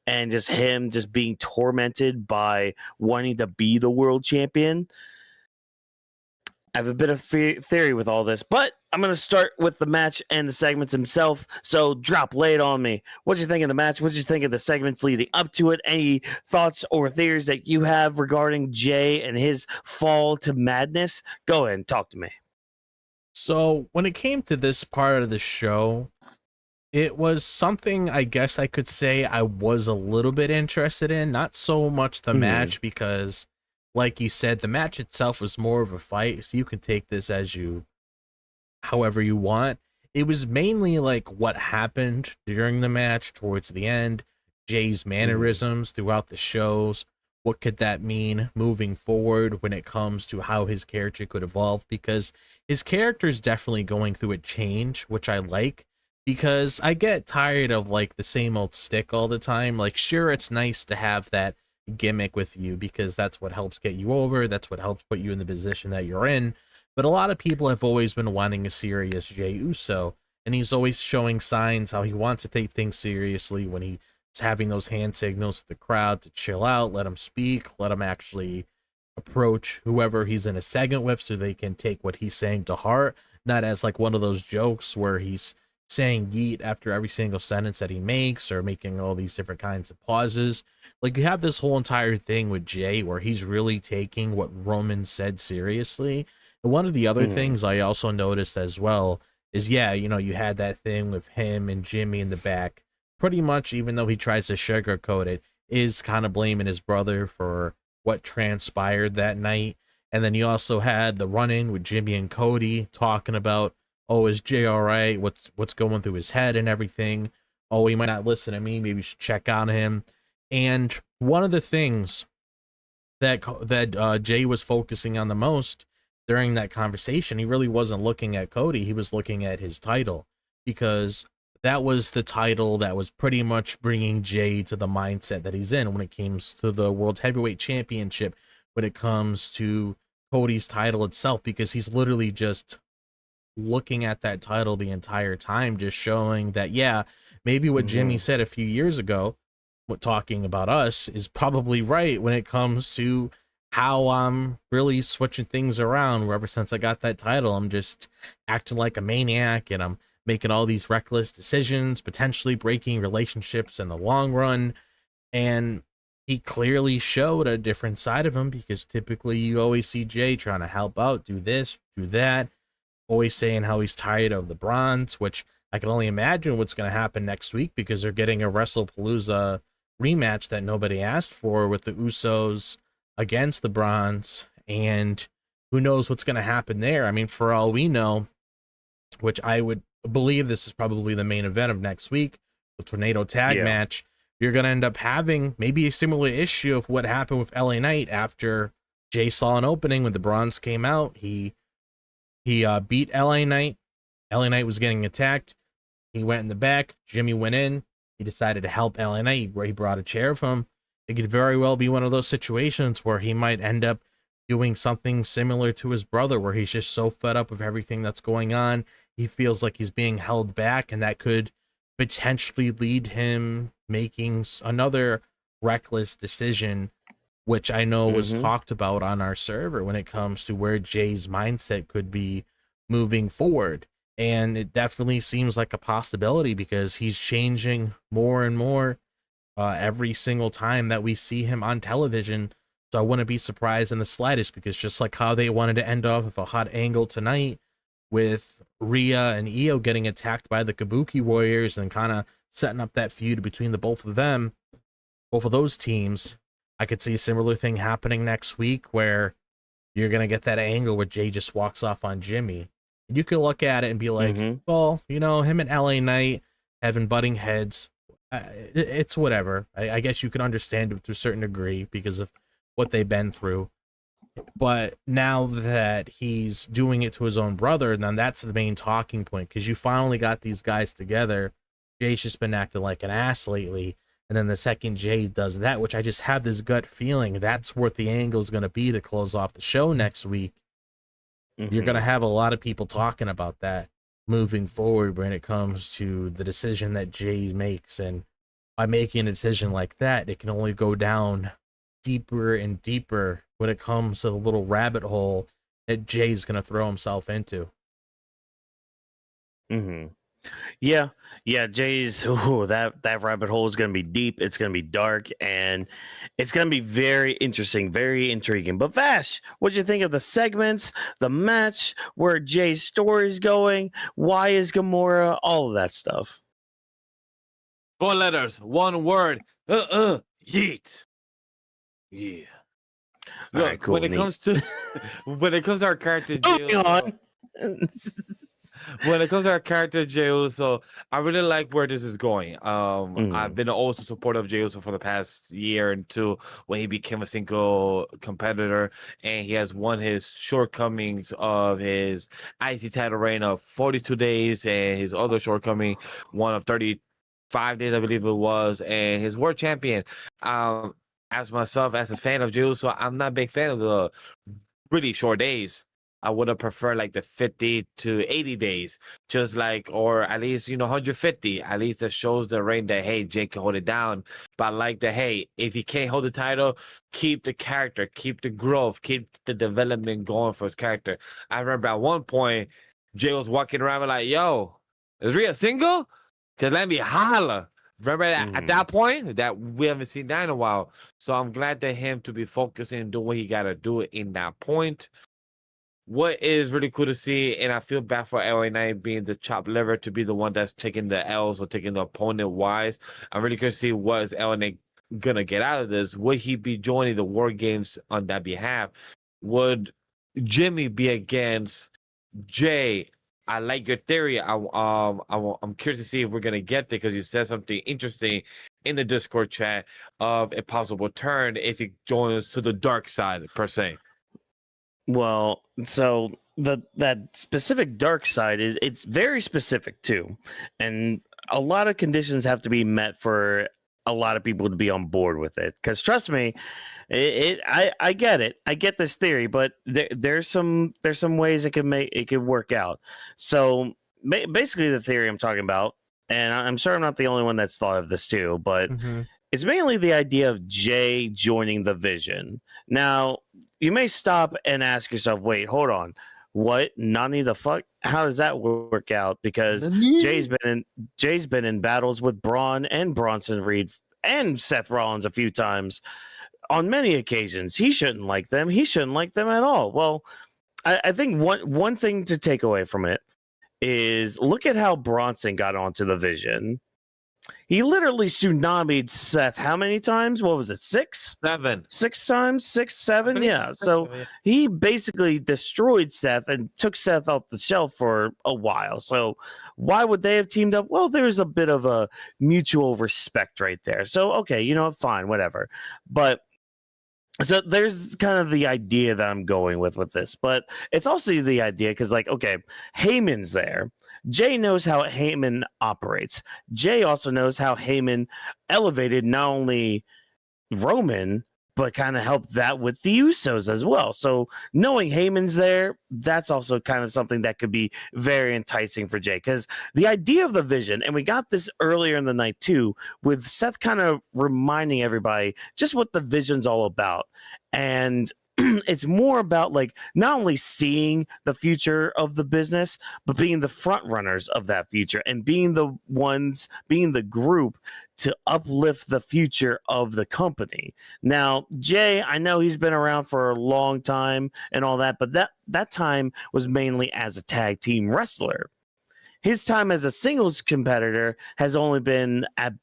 and just him just being tormented by wanting to be the world champion. I have a bit of theory with all this, but I'm going to start with the match and the segments himself. So drop, lay it on me. What did you think of the match? What did you think of the segments leading up to it? Any thoughts or theories that you have regarding Jey and his fall to madness? Go ahead and talk to me. So when it came to this part of the show, it was something I guess I could say I was a little bit interested in. Not so much the match, because like you said, the match itself was more of a fight. So you can take this as however you want. It was mainly like what happened during the match towards the end, Jey's mannerisms throughout the shows. What could that mean moving forward when it comes to how his character could evolve? Because his character is definitely going through a change, which I like, because I get tired of like the same old stick all the time. Like, sure, it's nice to have that gimmick with you because that's what helps get you over. That's what helps put you in the position that you're in. But a lot of people have always been wanting a serious Jey Uso, and he's always showing signs how he wants to take things seriously when he's having those hand signals to the crowd to chill out, let him speak, let him actually approach whoever he's in a segment with so they can take what he's saying to heart, not as like one of those jokes where he's saying yeet after every single sentence that he makes or making all these different kinds of pauses. Like, you have this whole entire thing with Jey where he's really taking what Roman said seriously. And one of the other things I also noticed as well is, yeah, you know, you had that thing with him and Jimmy in the back. Pretty much, even though he tries to sugarcoat it, is kind of blaming his brother for what transpired that night. And then you also had the run-in with Jimmy and Cody talking about, oh, is Jey all right? What's going through his head and everything? Oh, he might not listen to me. Maybe we should check on him. And one of the things that Jey was focusing on the most during that conversation, he really wasn't looking at Cody. He was looking at his title, because that was the title that was pretty much bringing Jey to the mindset that he's in when it comes to the World Heavyweight Championship, when it comes to Cody's title itself, because he's literally just looking at that title the entire time, just showing that, yeah, maybe what Jimmy said a few years ago, what talking about us, is probably right when it comes to how I'm really switching things around. Where ever since I got that title, I'm just acting like a maniac, and I'm making all these reckless decisions, potentially breaking relationships in the long run. And he clearly showed a different side of him, because typically you always see Jey trying to help out, do this, do that, always saying how he's tired of the bronze, which I can only imagine what's going to happen next week, because they're getting a Wrestlepalooza rematch that nobody asked for with the Usos against the bronze, and who knows what's going to happen there. I mean, for all we know, which I would believe this is probably the main event of next week, the Tornado Tag match, you're going to end up having maybe a similar issue of what happened with LA Knight after Jey saw an opening when the bronze came out. He beat LA Knight. LA Knight was getting attacked. He went in the back. Jimmy went in. He decided to help LA Knight, where he brought a chair from him. It could very well be one of those situations where he might end up doing something similar to his brother, where he's just so fed up with everything that's going on. He feels like he's being held back, and that could potentially lead him making another reckless decision, which I know was talked about on our server when it comes to where Jey's mindset could be moving forward. And it definitely seems like a possibility, because he's changing more and more every single time that we see him on television. So I wouldn't be surprised in the slightest, because just like how they wanted to end off with a hot angle tonight with Rhea and Io getting attacked by the Kabuki Warriors and kind of setting up that feud between the both of them, both of those teams, I could see a similar thing happening next week, where you're going to get that angle where Jey just walks off on Jimmy. And you could look at it and be like, well, you know, him and LA Knight having butting heads, it's whatever. I guess you can understand it to a certain degree because of what they've been through. But now that he's doing it to his own brother, then that's the main talking point, because you finally got these guys together. Jey's just been acting like an ass lately. And then the second Jey does that, which I just have this gut feeling that's what the angle is going to be to close off the show next week. You're going to have a lot of people talking about that moving forward when it comes to the decision that Jey makes. And by making a decision like that, it can only go down deeper and deeper when it comes to the little rabbit hole that Jey's going to throw himself into. Mm-hmm. Yeah, yeah. Jay's that rabbit hole is going to be deep. It's going to be dark, and it's going to be very interesting, very intriguing. But Vash, what'd you think of the segments, the match, where Jay's story is going? Why is Gamora? All of that stuff. 4 letters, 1 word. Yeet. Yeah. All Look, right, cool. when it neat. comes to our character, Moving on. when it comes to our character Jey Uso, I really like where this is going. I've been also supportive of Jey Uso for the past year and two when he became a single competitor, and he has won his shortcomings of his IC title reign of 42 days and his other shortcoming, one of 35 days, I believe it was, and his world champion. As myself, as a fan of Jey Uso, I'm not a big fan of the really short days. I would have preferred like the 50 to 80 days, just like, or at least, 150. At least that shows the reign that, hey, Jake can hold it down. But I like that, hey, if he can't hold the title, keep the character, keep the growth, keep the development going for his character. I remember at one point, Jay was walking around like, yo, is Rhea single? Because let me holla. Remember at that point that we haven't seen that in a while. So I'm glad that him to be focusing and doing what he got to do in that point. What is really cool to see, and I feel bad for LA Knight being the chopped liver to be the one that's taking the L's or taking the opponent wise. I'm really curious to see what is LA Knight gonna get out of this. Would he be joining the War Games on that behalf? Would Jimmy be against Jay? I like your theory. I'm curious to see if we're gonna get there because you said something interesting in the Discord chat of a possible turn if he joins to the dark side per se. Well, so that specific dark side it's very specific too, and a lot of conditions have to be met for a lot of people to be on board with it. Because trust me, I get it. I get this theory, but there's some ways it could work out. So basically, the theory I'm talking about, and I'm sure I'm not the only one that's thought of this too, but it's mainly the idea of Jay joining the Vision. Now, you may stop and ask yourself, wait, hold on. What? Nani the fuck? How does that work out? Because Jay's been in battles with Braun and Bronson Reed and Seth Rollins a few times on many occasions. He shouldn't like them. He shouldn't like them at all. Well, I think one thing to take away from it is look at how Bronson got onto the Vision. He literally tsunamied Seth how many times? What was it? 6? 7. 6 times? 6, 7? Yeah. So he basically destroyed Seth and took Seth off the shelf for a while. So why would they have teamed up? Well, there's a bit of a mutual respect right there. So, okay, fine, whatever. But so there's kind of the idea that I'm going with this, but it's also the idea because, like, okay, Heyman's there. Jay knows how Heyman operates. Jay also knows how Heyman elevated not only Roman, but kind of helped that with the Usos as well. So knowing Heyman's there, that's also kind of something that could be very enticing for Jay. Because the idea of the Vision, and we got this earlier in the night too, with Seth kind of reminding everybody just what the Vision's all about. And it's more about like not only seeing the future of the business, but being the front runners of that future and being the group to uplift the future of the company. Now, Jay, I know he's been around for a long time and all that, but that time was mainly as a tag team wrestler. His time as a singles competitor has only been at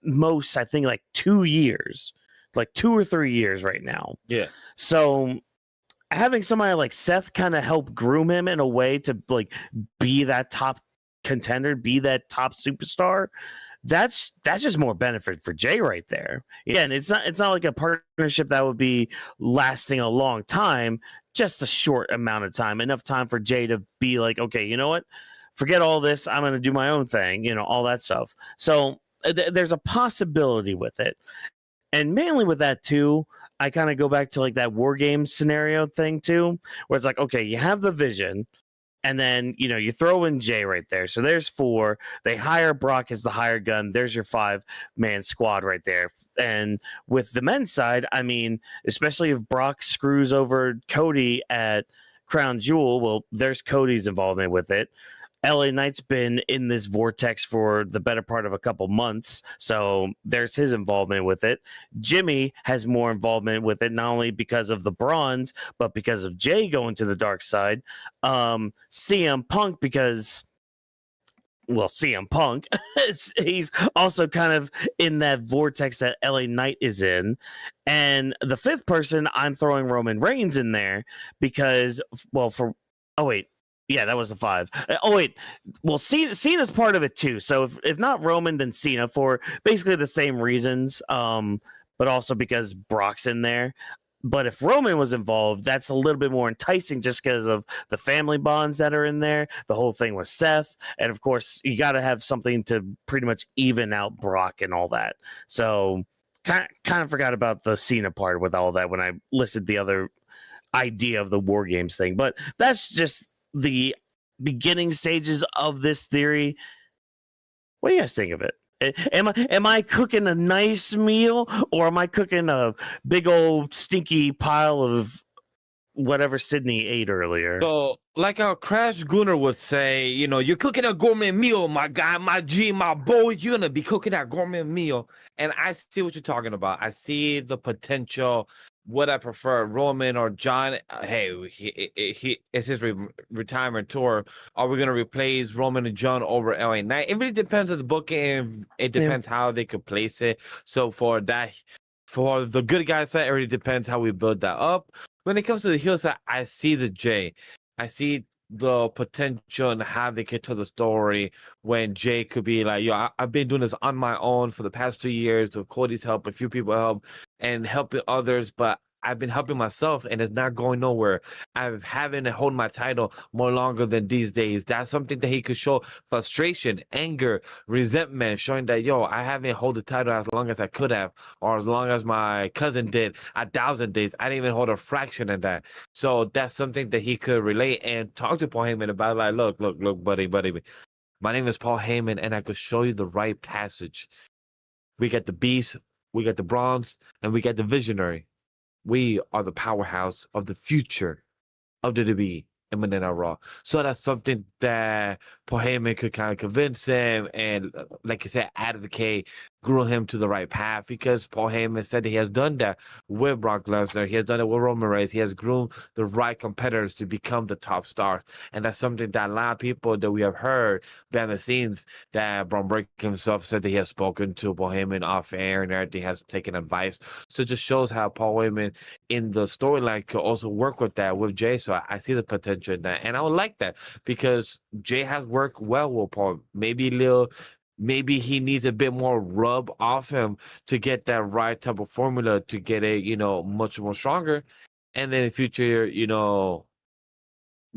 most, I think, like 2 years. Like 2 or 3 years right now. Yeah. So having somebody like Seth kind of help groom him in a way to like be that top contender, be that top superstar, that's just more benefit for Jay right there. Yeah, and it's not like a partnership that would be lasting a long time, just a short amount of time, enough time for Jay to be like, okay, you know what? Forget all this. I'm going to do my own thing, all that stuff. So there's a possibility with it. And mainly with that too, I kind of go back to like that War Games scenario thing too, where it's like, okay, you have the Vision, and then you throw in Jay right there. So there's 4. They hire Brock as the hired gun. There's your 5-man squad right there. And with the men's side, I mean, especially if Brock screws over Cody at Crown Jewel, well, there's Cody's involvement with it. LA Knight's been in this vortex for the better part of a couple months, so there's his involvement with it. Jimmy has more involvement with it, not only because of the bronze, but because of Jey going to the dark side. CM Punk, because, well, CM Punk, he's also kind of in that vortex that LA Knight is in. And the fifth person, I'm throwing Roman Reigns in there because, well, yeah, that was the 5. Well, Cena's part of it too. So if not Roman, then Cena, for basically the same reasons, but also because Brock's in there. But if Roman was involved, that's a little bit more enticing just because of the family bonds that are in there, the whole thing with Seth. And of course, you got to have something to pretty much even out Brock and all that. So kind of forgot about the Cena part with all that when I listed the other idea of the War Games thing. But that's just the beginning stages of this theory. What do you guys think of it? Am I cooking a nice meal, or am I cooking a big old stinky pile of whatever Sydney ate earlier? So, like our Crash Gunner would say, you're cooking a gourmet meal, my guy, my G, my boy. You're gonna be cooking that gourmet meal, and I see what you're talking about. I see the potential. Would I prefer Roman or John? Hey, he it's his retirement tour. Are we gonna replace Roman and John over LA Knight? It really depends on the booking. It depends how they could place it. So for the good guys side, it really depends how we build that up. When it comes to the heel side, I see the Jey. I see the potential and how they could tell the story when Jey could be like, yo, I've been doing this on my own for the past 2 years with Cody's help, a few people help, and helping others, but I've been helping myself and it's not going nowhere. I haven't held my title more longer than these days. That's something that he could show frustration, anger, resentment, showing that, yo, I haven't held the title as long as I could have, or as long as my cousin did 1,000 days. I didn't even hold a fraction of that. So that's something that he could relate and talk to Paul Heyman about, like, look, buddy. My name is Paul Heyman and I could show you the right passage. We got the Beast, we got the Bronze, and we got the Visionary. We are the powerhouse of the future of the WWE and Monday Night Raw. So that's something that Paul Heyman could kind of convince him and, like I said, advocate, grow him to the right path, because Paul Heyman said that he has done that with Brock Lesnar. He has done it with Roman Reigns. He has groomed the right competitors to become the top stars. And that's something that a lot of people that we have heard behind the scenes, that Braun Breaker himself said that he has spoken to Paul Heyman off air and everything, has taken advice. So it just shows how Paul Heyman in the storyline could also work with that with Jey. So I see the potential in that. And I would like that because Jey has worked well with Paul. Maybe he needs a bit more rub off him to get that right type of formula to get it, much more stronger. And then in the future,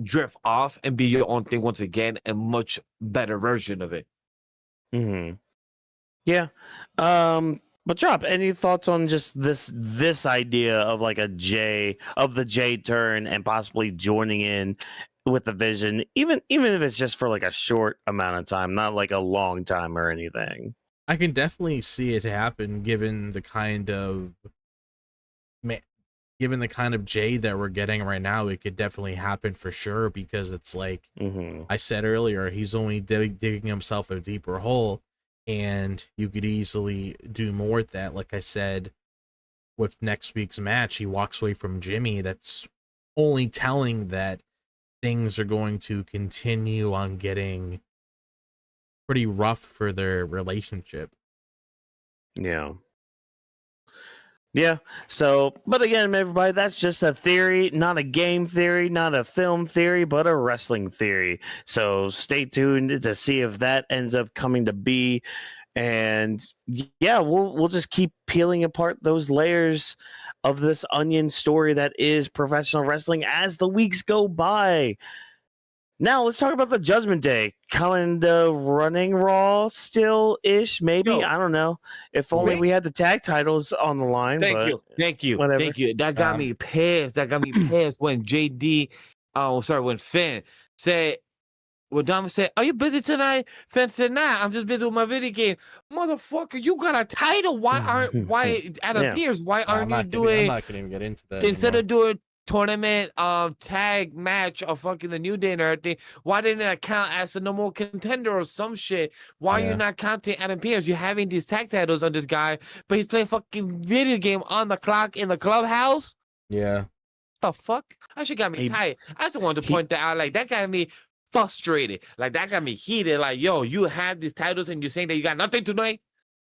drift off and be your own thing once again, a much better version of it. Mm-hmm. Yeah. But Drop, any thoughts on just this idea of like the Jey turn and possibly joining in with the Vision, even if it's just for like a short amount of time, not like a long time or anything? I can definitely see it happen given the kind of Jey that we're getting right now. It could definitely happen for sure, because it's like I said earlier, he's only digging himself a deeper hole, and you could easily do more with that. Like I said, with next week's match, he walks away from Jimmy. That's only telling that things are going to continue on getting pretty rough for their relationship. Yeah. So, but again, everybody, that's just a theory, not a game theory, not a film theory, but a wrestling theory. So stay tuned to see if that ends up coming to be. And yeah, we'll just keep peeling apart those layers of this onion story that is professional wrestling as the weeks go by. Now let's talk about the Judgment Day. Kind of running Raw still-ish, maybe. I don't know. If only we had the tag titles on the line. Thank you. That got me pissed. When when Finn said, Dom said, "Are you busy tonight?" Finn said, "Nah, I'm just busy with my video game." Motherfucker, you got a title. Why aren't you doing? I'm not gonna even get into that Instead of doing tournament tag match of fucking the New Day and everything, why didn't it count as the number one contender or some shit? Why are you not counting Adam Pearce? You're having these tag titles on this guy, but he's playing fucking video game on the clock in the clubhouse? Yeah. The fuck? That shit got me tired. I just wanted to point that out. Like, that got me frustrated. Like, that got me heated. Like, yo, you have these titles and you're saying that you got nothing tonight?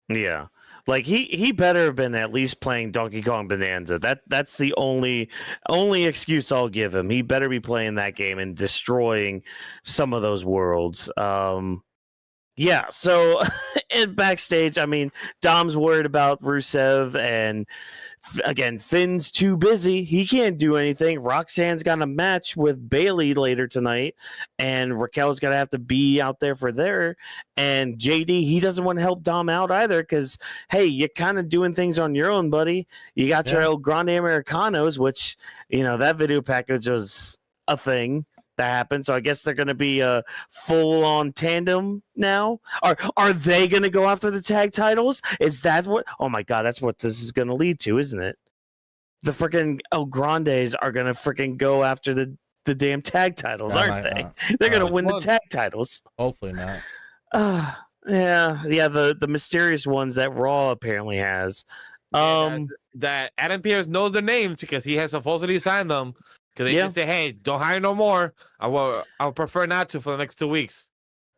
Yeah. Like he better have been at least playing Donkey Kong Bonanza. That's the only excuse I'll give him. He better be playing that game and destroying some of those worlds. Yeah, so in backstage, I mean, Dom's worried about Rusev, and again, Finn's too busy. He can't do anything. Roxanne's got a match with Bayley later tonight, and Raquel's going to have to be out there for there. And JD, he doesn't want to help Dom out either because, hey, you're kind of doing things on your own, buddy. You got your El Grande Americanos, which, you know, that video package was a thing that happened. So I guess they're going to be a full-on tandem now. Are they going to go after the tag titles? Is that what? Oh my god, that's what this is going to lead to, isn't it? The freaking El Grandes are going to freaking go after the damn tag titles, aren't they? They're going to win the tag titles. Hopefully not. Yeah. The mysterious ones that Raw apparently has. That Adam Pearce knows their names because he has supposedly signed them. Because they just say, hey, don't hire no more. I'll prefer not to for the next 2 weeks.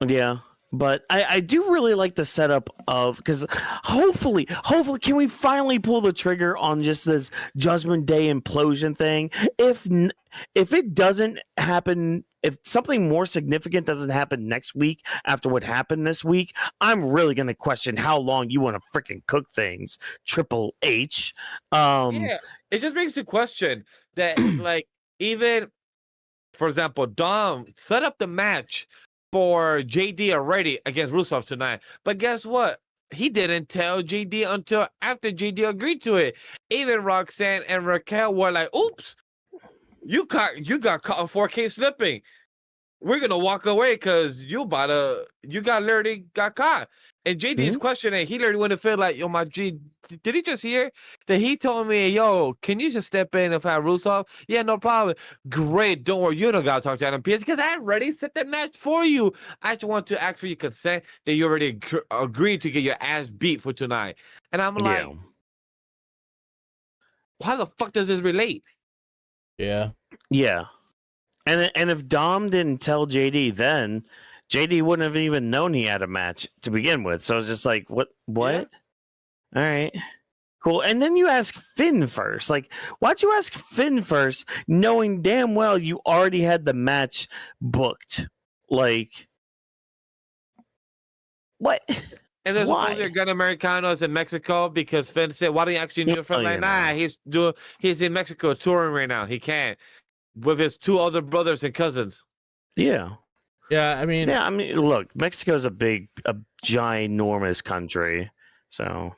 Yeah. But I do really like the setup of, because hopefully, can we finally pull the trigger on just this Judgment Day implosion thing? If it doesn't happen, if something more significant doesn't happen next week after what happened this week, I'm really going to question how long you want to freaking cook things, Triple H. Yeah, it just makes the question that, like, even, for example, Dom set up the match for JD already against Rusev tonight. But guess what? He didn't tell JD until after JD agreed to it. Even Roxanne and Raquel were like, oops, you got caught on 4K slipping. We're going to walk away because you literally got caught. And JD's questioning, he literally wouldn't feel like, yo, my G, did he just hear that he told me, yo, can you just step in and fight Rusev? Yeah, no problem. Great, don't worry, you don't got to talk to Adam Pearce because I already set that match for you. I just want to ask for your consent that you already agreed to get your ass beat for tonight. And I'm like, how the fuck does this relate? Yeah. Yeah. And if Dom didn't tell JD then, JD wouldn't have even known he had a match to begin with. So it's just like, what? Yeah. All right. Cool. And then you ask Finn first. Like, why'd you ask Finn first, knowing damn well you already had the match booked? Like, what? And there's supposedly gun Americanos in Mexico because Finn said, why don't you actually do it for like, nah, he's in Mexico touring right now. He can't. With his two other brothers and cousins. Yeah. Yeah, I mean, look, Mexico's a ginormous country. So,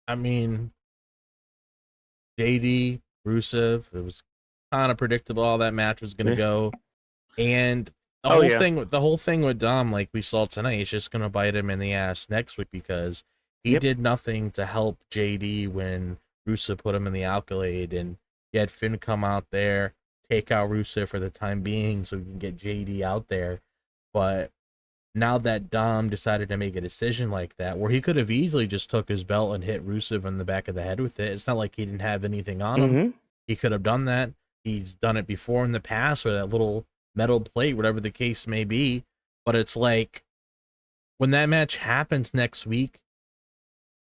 I mean, JD, Rusev, it was kind of predictable how that match was going to go. And the whole thing with Dom, like we saw tonight, is just going to bite him in the ass next week because he did nothing to help JD when Rusev put him in the accolade. And you had Finn come out there, take out Rusev for the time being so we can get JD out there. But now that Dom decided to make a decision like that, where he could have easily just took his belt and hit Rusev in the back of the head with it. It's not like he didn't have anything on him. He could have done that. He's done it before in the past, or that little metal plate, whatever the case may be. But it's like, when that match happens next week,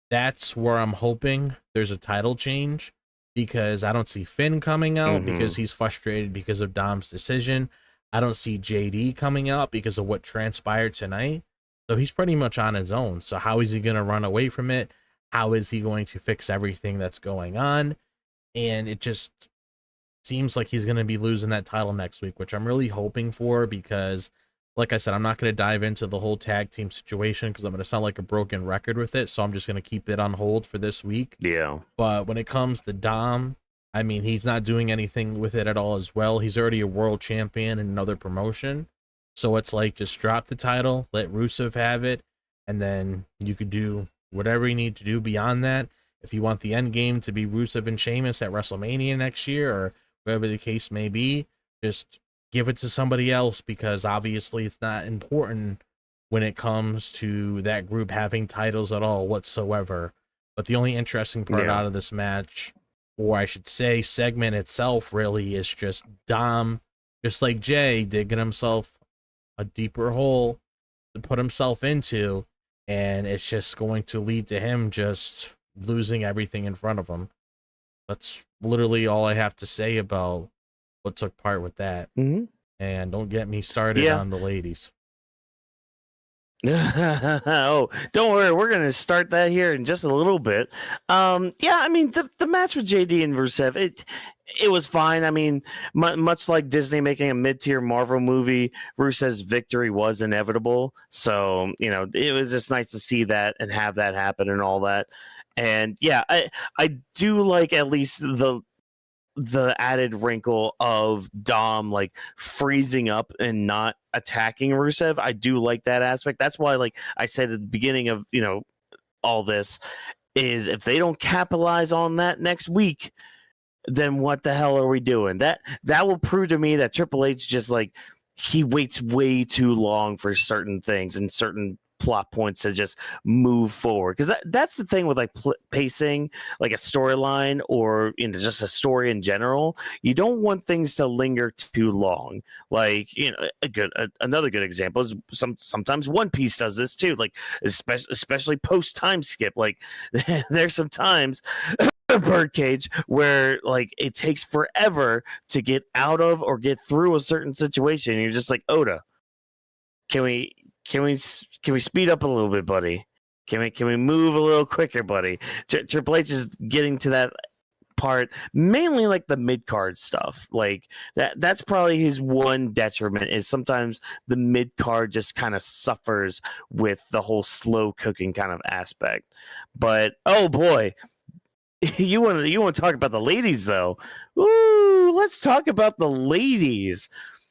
that's where I'm hoping there's a title change. Because I don't see Finn coming out because he's frustrated because of Dom's decision. I don't see JD coming out because of what transpired tonight. So he's pretty much on his own. So how is he going to run away from it? How is he going to fix everything that's going on? And it just seems like he's going to be losing that title next week, which I'm really hoping for because, like I said, I'm not going to dive into the whole tag team situation because I'm going to sound like a broken record with it. So I'm just going to keep it on hold for this week. Yeah. But when it comes to Dom, I mean, he's not doing anything with it at all as well. He's already a world champion in another promotion. So it's like, just drop the title, let Rusev have it, and then you could do whatever you need to do beyond that. If you want the end game to be Rusev and Sheamus at WrestleMania next year, or whatever the case may be, just give it to somebody else, because obviously it's not important when it comes to that group having titles at all whatsoever. But the only interesting part out of this match, or I should say segment itself, really is just Dom, just like Jey, digging himself a deeper hole to put himself into, and it's just going to lead to him just losing everything in front of him. That's literally all I have to say about what took part with that. And don't get me started on the ladies. Oh, don't worry, we're gonna start that here in just a little bit. Yeah, I mean the match with JD and Rusev, it was fine. I mean, much like Disney making a mid-tier Marvel movie, Rusev's victory was inevitable. So, you know, it was just nice to see that and have that happen and all that. And yeah, I do like at least the added wrinkle of Dom like freezing up and not attacking Rusev. I do like that aspect. That's why, like I said at the beginning of, you know, all this, is if they don't capitalize on that next week, then what the hell are we doing? That will prove to me that Triple H just like he waits way too long for certain things and certain plot points to just move forward, because that's the thing with like pacing like a storyline, or you know, just a story in general. You don't want things to linger too long. Like, you know, another good example is sometimes One Piece does this too, like especially post time skip. Like there's some times Birdcage where like it takes forever to get out of or get through a certain situation, and you're just like, Oda, can we speed up a little bit, buddy? Can we move a little quicker, buddy? Triple H is getting to that part, mainly like the mid-card stuff. Like that's probably his one detriment, is sometimes the mid-card just kind of suffers with the whole slow cooking kind of aspect. But oh boy, you want to talk about the ladies though. Ooh, let's talk about the ladies.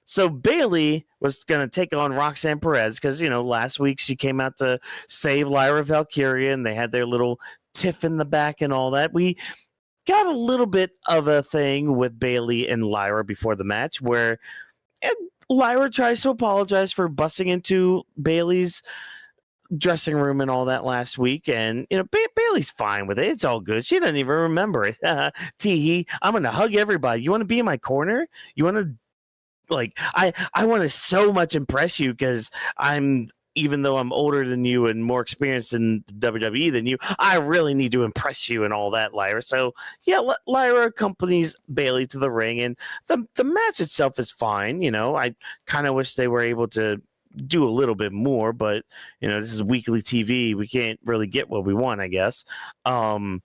So Bayley was going to take on Roxanne Perez because, you know, last week she came out to save Lyra Valkyria, and they had their little tiff in the back and all that. We got a little bit of a thing with Bayley and Lyra before the match where Lyra tries to apologize for busting into Bayley's dressing room and all that last week, and you know, Bayley's fine with it. It's all good. She doesn't even remember it. Tee, I'm going to hug everybody. You want to be in my corner? You want to like I want to so much impress you, because even though I'm older than you and more experienced in WWE than you, I really need to impress you and all that, Lyra. So yeah, Lyra accompanies Bayley to the ring, and the match itself is fine. You know, I kind of wish they were able to do a little bit more, but you know, this is weekly TV. We can't really get what we want, I guess. But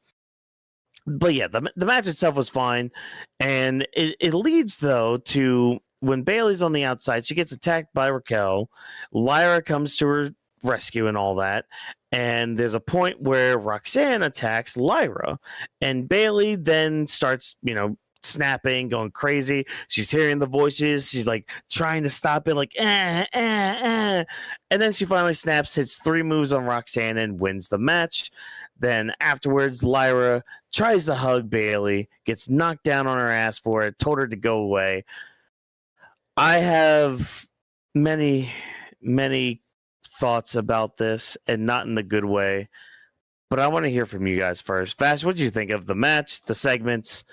yeah, the match itself was fine, and it leads though to when Bayley's on the outside, she gets attacked by Raquel. Lyra comes to her rescue and all that, and there's a point where Roxanne attacks Lyra, and Bayley then starts, you know, snapping, going crazy. She's hearing the voices. She's like trying to stop it, like and then she finally snaps, hits 3 moves on Roxanne, and wins the match. Then afterwards, Lyra tries to hug Bayley, gets knocked down on her ass for it, told her to go away. I have many thoughts about this, and not in the good way, but I want to hear from you guys first. Vash, what did you think of the match, the segments,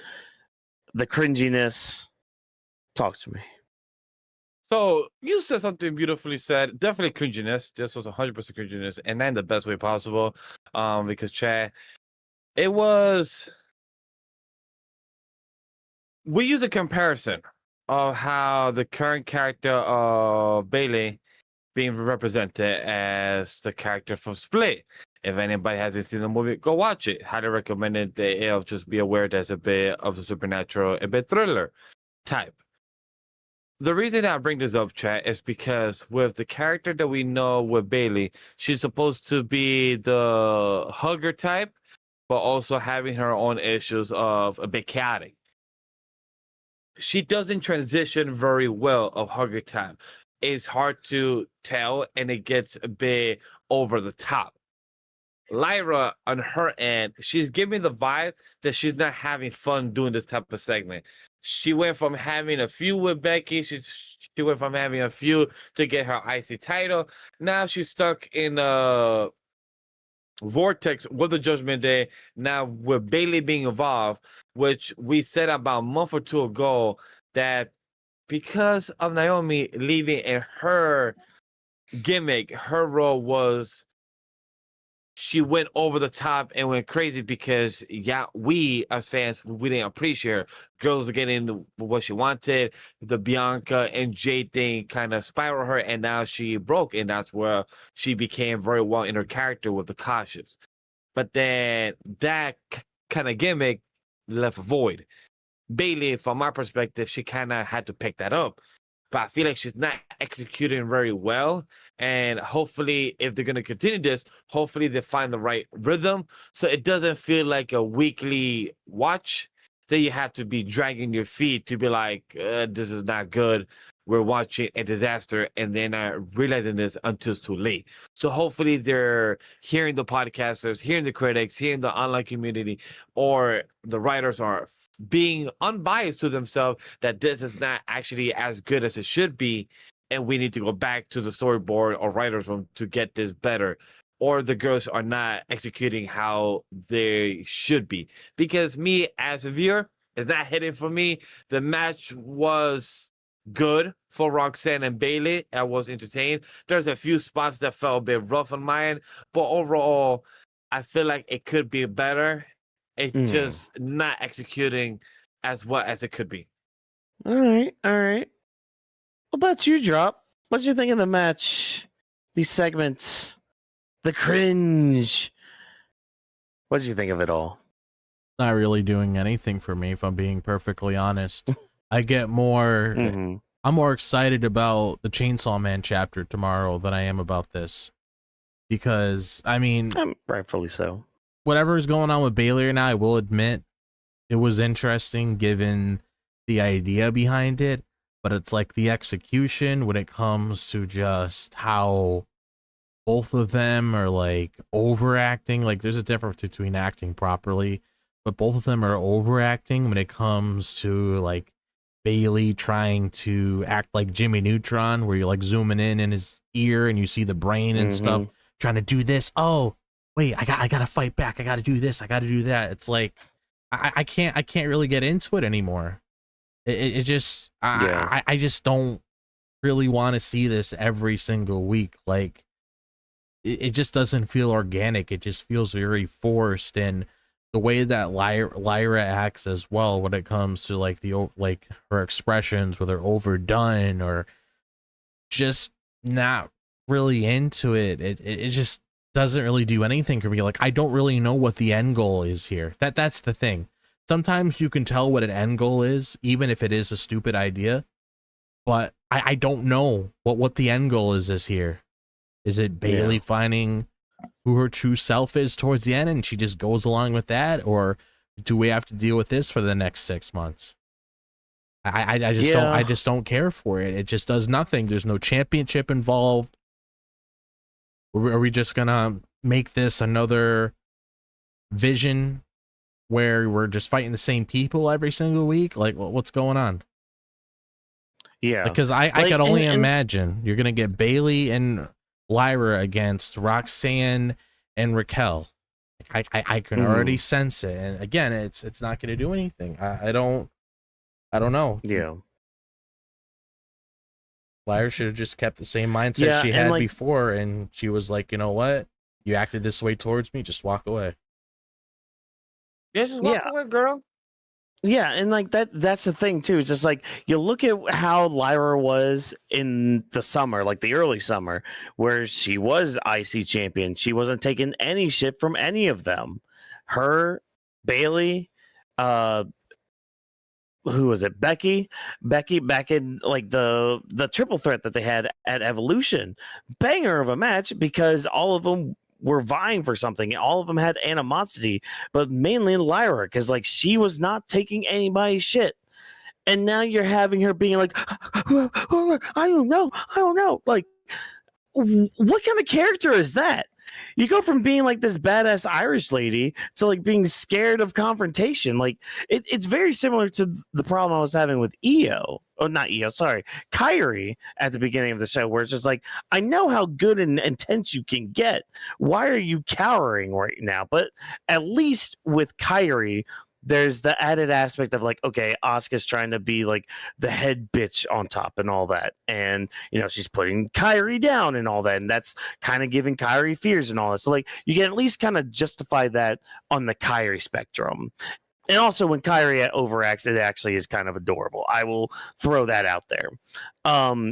the cringiness? Talk to me. So you said something beautifully said. Definitely cringiness. This was 100% cringiness, and then the best way possible. Because Chad, it was. We use a comparison of how the current character of Bayley being represented as the character from Split. If anybody hasn't seen the movie, go watch it. Highly recommend it. It'll just be aware there's a bit of the supernatural, a bit thriller type. The reason I bring this up, chat, is because with the character that we know with Bayley, she's supposed to be the hugger type, but also having her own issues of a bit chaotic. She doesn't transition very well of hugger type. It's hard to tell, and it gets a bit over the top. Lyra on her end, she's giving the vibe that she's not having fun doing this type of segment. She went from having a feud with Becky, she went from having a feud to get her IC title. Now she's stuck in a vortex with the Judgment Day. Now with Bayley being involved, which we said about a month or two ago that because of Naomi leaving and her gimmick, her role was she went over the top and went crazy because we as fans we didn't appreciate her. Girls are getting what she wanted. The Bianca and Jay thing kind of spiraled her, and now she broke, and that's where she became very well in her character with the cautious. But then that kind of gimmick left a void. Bayley, from my perspective, she kind of had to pick that up. But I feel like she's not executing very well. And hopefully, if they're going to continue this, hopefully they find the right rhythm. So it doesn't feel like a weekly watch that you have to be dragging your feet to be like, this is not good. We're watching a disaster. And they're not realizing this until it's too late. So hopefully they're hearing the podcasters, hearing the critics, hearing the online community, or the writers are being unbiased to themselves that this is not actually as good as it should be, and we need to go back to the storyboard or writers room to get this better, or the girls are not executing how they should be. Because me as a viewer, it's not hitting for me. The match was good for Roxanne and Bayley. I was entertained. There's a few spots that felt a bit rough on my end, but overall I feel like it could be better. It's just not executing as well as it could be. All right. What about you, Drop? What did you think of the match? These segments, the cringe. What did you think of it all? Not really doing anything for me, if I'm being perfectly honest. I get more. I'm more excited about the Chainsaw Man chapter tomorrow than I am about this, because I mean, rightfully so. Whatever is going on with Bayley right now, I will admit it was interesting given the idea behind it, but it's like the execution when it comes to just how both of them are like overacting. Like there's a difference between acting properly, but both of them are overacting when it comes to like Bayley trying to act like Jimmy Neutron, where you're like zooming in his ear and you see the brain and stuff, trying to do this. Oh, wait, I gotta fight back. I gotta do this. I gotta do that. It's like I can't really get into it anymore. It just I just don't really want to see this every single week. Like it just doesn't feel organic. It just feels very forced, and the way that Lyra acts as well when it comes to like her expressions, whether overdone or just not really into it. It just doesn't really do anything for me. Like I don't really know what the end goal is here. That's the thing. Sometimes you can tell what an end goal is, even if it is a stupid idea. But I don't know what the end goal is here. Is it Bayley finding who her true self is towards the end and she just goes along with that, or do we have to deal with this for the next 6 months? I just don't care for it. It just does nothing. There's no championship involved. Are we just gonna make this another Vision where we're just fighting the same people every single week? Like, what's going on? Yeah, because I could only imagine you're gonna get Bayley and Lyra against Roxanne and Raquel. I can already sense it, and again, it's not gonna do anything. I don't know. Yeah. Lyra should have just kept the same mindset she had before, and she was like, you know what? You acted this way towards me, just walk away. Yeah, just walk away, girl. Yeah, and like that's the thing too. It's just like you look at how Lyra was in the summer, like the early summer, where she was IC champion. She wasn't taking any shit from any of them. Her, Bayley, who was it? Becky back in like the triple threat that they had at Evolution. Banger of a match because all of them were vying for something. All of them had animosity, but mainly Lyra, because like she was not taking anybody's shit. And now you're having her being like, I don't know. Like, what kind of character is that? you go from being like this badass Irish lady to like being scared of confrontation. Like it's very similar to the problem I was having with Io. Oh, not Io, sorry, Kyrie at the beginning of the show, where it's just like, I know how good and intense you can get. Why are you cowering right now? But at least with Kyrie, there's the added aspect of like, okay, Asuka's trying to be like the head bitch on top and all that. And, you know, she's putting Kyrie down and all that. And that's kind of giving Kyrie fears and all that. So, like, you can at least kind of justify that on the Kyrie spectrum. And also when Kyrie overacts, it actually is kind of adorable. I will throw that out there.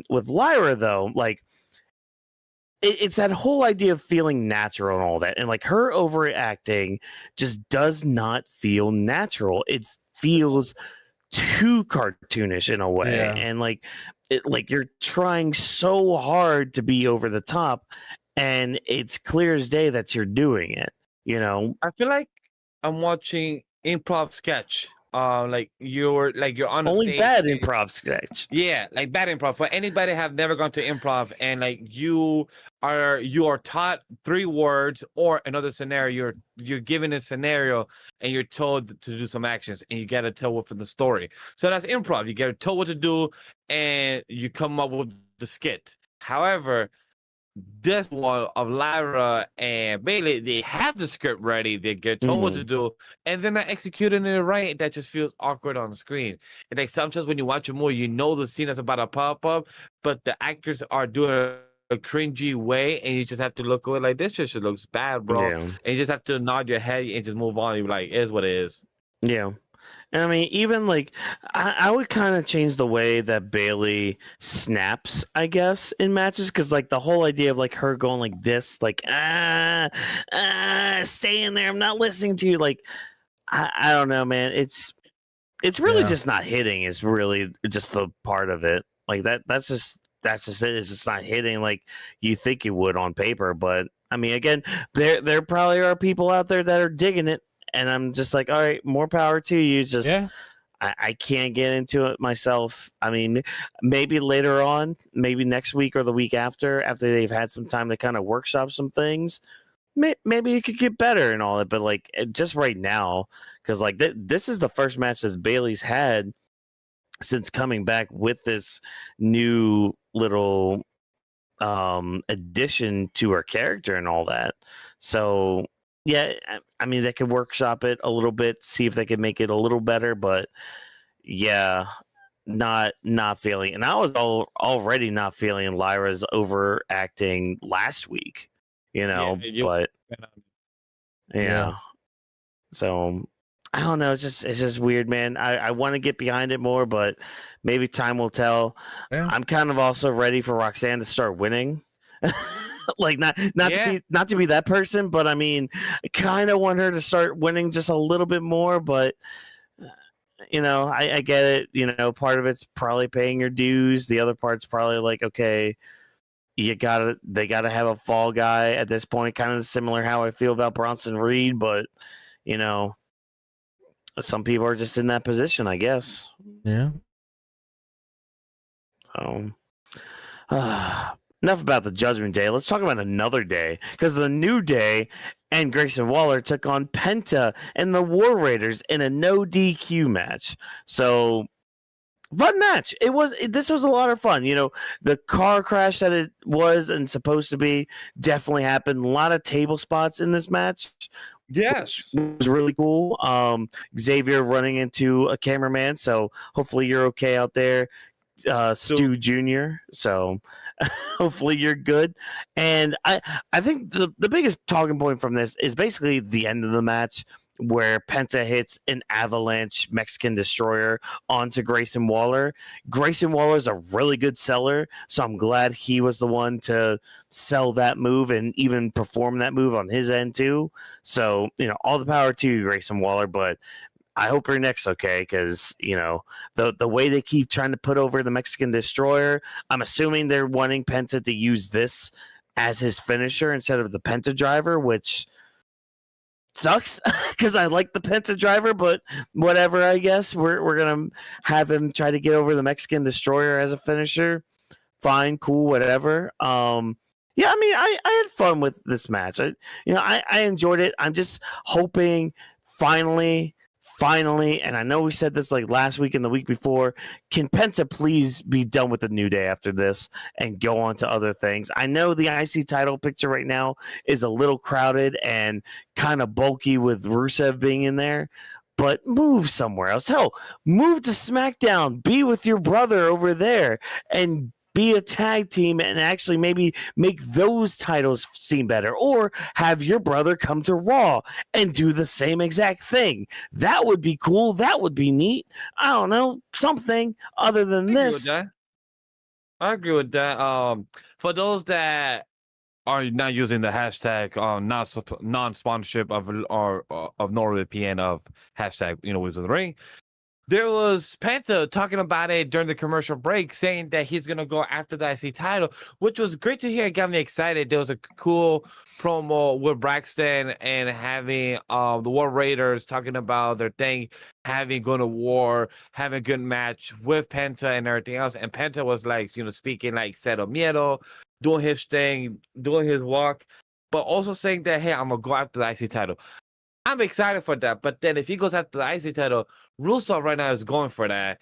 With Lyra, though, like, it's that whole idea of feeling natural and all that. And like her overacting just does not feel natural. It feels too cartoonish in a way. Yeah. And like you're trying so hard to be over the top, and it's clear as day that you're doing it, you know? I feel like I'm watching improv sketch. Like you're on a Only stage bad and- improv sketch. Yeah, like bad improv. For anybody have never gone to improv and like you are taught 3 words or another scenario, you're given a scenario and you're told to do some actions and you gotta tell within the story. So that's improv. You get told what to do and you come up with the skit. However, this one of Lyra and Bayley, they have the script ready, they get told what to do, and then they're executing it right. That just feels awkward on the screen. And like sometimes when you watch a movie, you know the scene is about to pop up, but the actors are doing a cringy way, and you just have to look away like this just looks bad, bro. Yeah. And you just have to nod your head and just move on. You're like, it is what it is. Yeah. And I mean, even like, I would kind of change the way that Bayley snaps, I guess, in matches. Cause like the whole idea of like her going like this, like, stay in there. I'm not listening to you. Like, I don't know, man. It's really just not hitting is really just the part of it. Like that's just it. It's just not hitting like you think it would on paper. But I mean, again, there probably are people out there that are digging it. And I'm just like, all right, more power to you. Just, I can't get into it myself. I mean, maybe later on, maybe next week or the week after they've had some time to kind of workshop some things, maybe it could get better and all that. But like, just right now, because like this is the first match that Bayley's had since coming back with this new little addition to her character and all that. So. Yeah, I mean, they could workshop it a little bit, see if they could make it a little better, but yeah, not feeling. And I was already not feeling Lyra's overacting last week, you know, but yeah. So I don't know. It's just weird, man. I want to get behind it more, but maybe time will tell. Yeah. I'm kind of also ready for Roxanne to start winning. Like not to be that person, but I mean, I kind of want her to start winning just a little bit more. But you know, I get it. You know, part of it's probably paying your dues. The other part's probably like, okay, they gotta have a fall guy at this point. Kind of similar how I feel about Bronson Reed, but you know, some people are just in that position, I guess. Yeah. So. Enough about the Judgment Day. Let's talk about another day, because the New Day and Grayson Waller took on Penta and the War Raiders in a no DQ match. So fun match. This was a lot of fun. You know, the car crash that it was and supposed to be definitely happened. A lot of table spots in this match. Yes, it was really cool. Xavier running into a cameraman. So hopefully you're okay out there. Stu Jr. So hopefully you're good. And I think the biggest talking point from this is basically the end of the match where Penta hits an avalanche Mexican destroyer onto Grayson Waller. Grayson Waller is a really good seller, so I'm glad he was the one to sell that move and even perform that move on his end too. So, you know, all the power to you, Grayson Waller, but I hope your neck's okay, because, you know, the way they keep trying to put over the Mexican Destroyer, I'm assuming they're wanting Penta to use this as his finisher instead of the Penta Driver, which sucks because I like the Penta Driver, but whatever, I guess. We're going to have him try to get over the Mexican Destroyer as a finisher. Fine, cool, whatever. Yeah, I mean, I had fun with this match. I enjoyed it. I'm just hoping finally, and I know we said this like last week and the week before, can Penta please be done with the New Day after this and go on to other things? I know the IC title picture right now is a little crowded and kind of bulky with Rusev being in there, but move somewhere else. Hell, move to SmackDown, be with your brother over there, and be a tag team and actually maybe make those titles seem better, or have your brother come to Raw and do the same exact thing. That would be cool. That would be neat. I don't know, something other than this. I agree with that. For those that are not using the hashtag non-sponsorship of NordVPN of hashtag Weebs of the Ring, there was Penta talking about it during the commercial break, saying that he's gonna go after the IC title, which was great to hear. It got me excited. There was a cool promo with Braxton and having the War Raiders talking about their thing, having going to war, having a good match with Penta and everything else. And Penta was like, speaking like Cero Miedo, doing his thing, doing his walk, but also saying that, hey, I'm gonna go after the IC title. I'm excited for that. But then if he goes after the IC title, Rusev right now is going for that.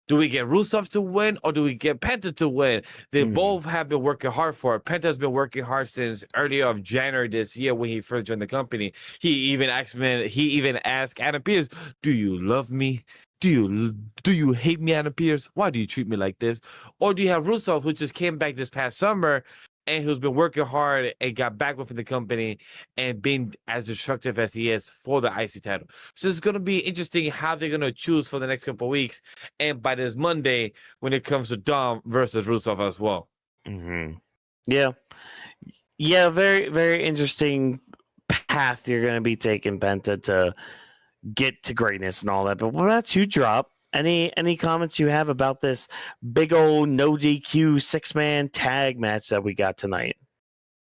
Do we get Rusev to win or do we get Penta to win? They both have been working hard for it. Penta's been working hard since earlier of January this year when he first joined the company. He even asked Adam Pearce, "Do you love me? Do you hate me, Adam Pearce? Why do you treat me like this?" Or do you have Rusev, who just came back this past summer and who's been working hard and got back within the company and being as destructive as he is for the IC title? So it's going to be interesting how they're going to choose for the next couple of weeks. And by this Monday, when it comes to Dom versus Rusev as well. Yeah. Very, very interesting path you're going to be taking, Penta, to get to greatness and all that. But we'll let you drop. Any comments you have about this big old no DQ 6-man tag match that we got tonight?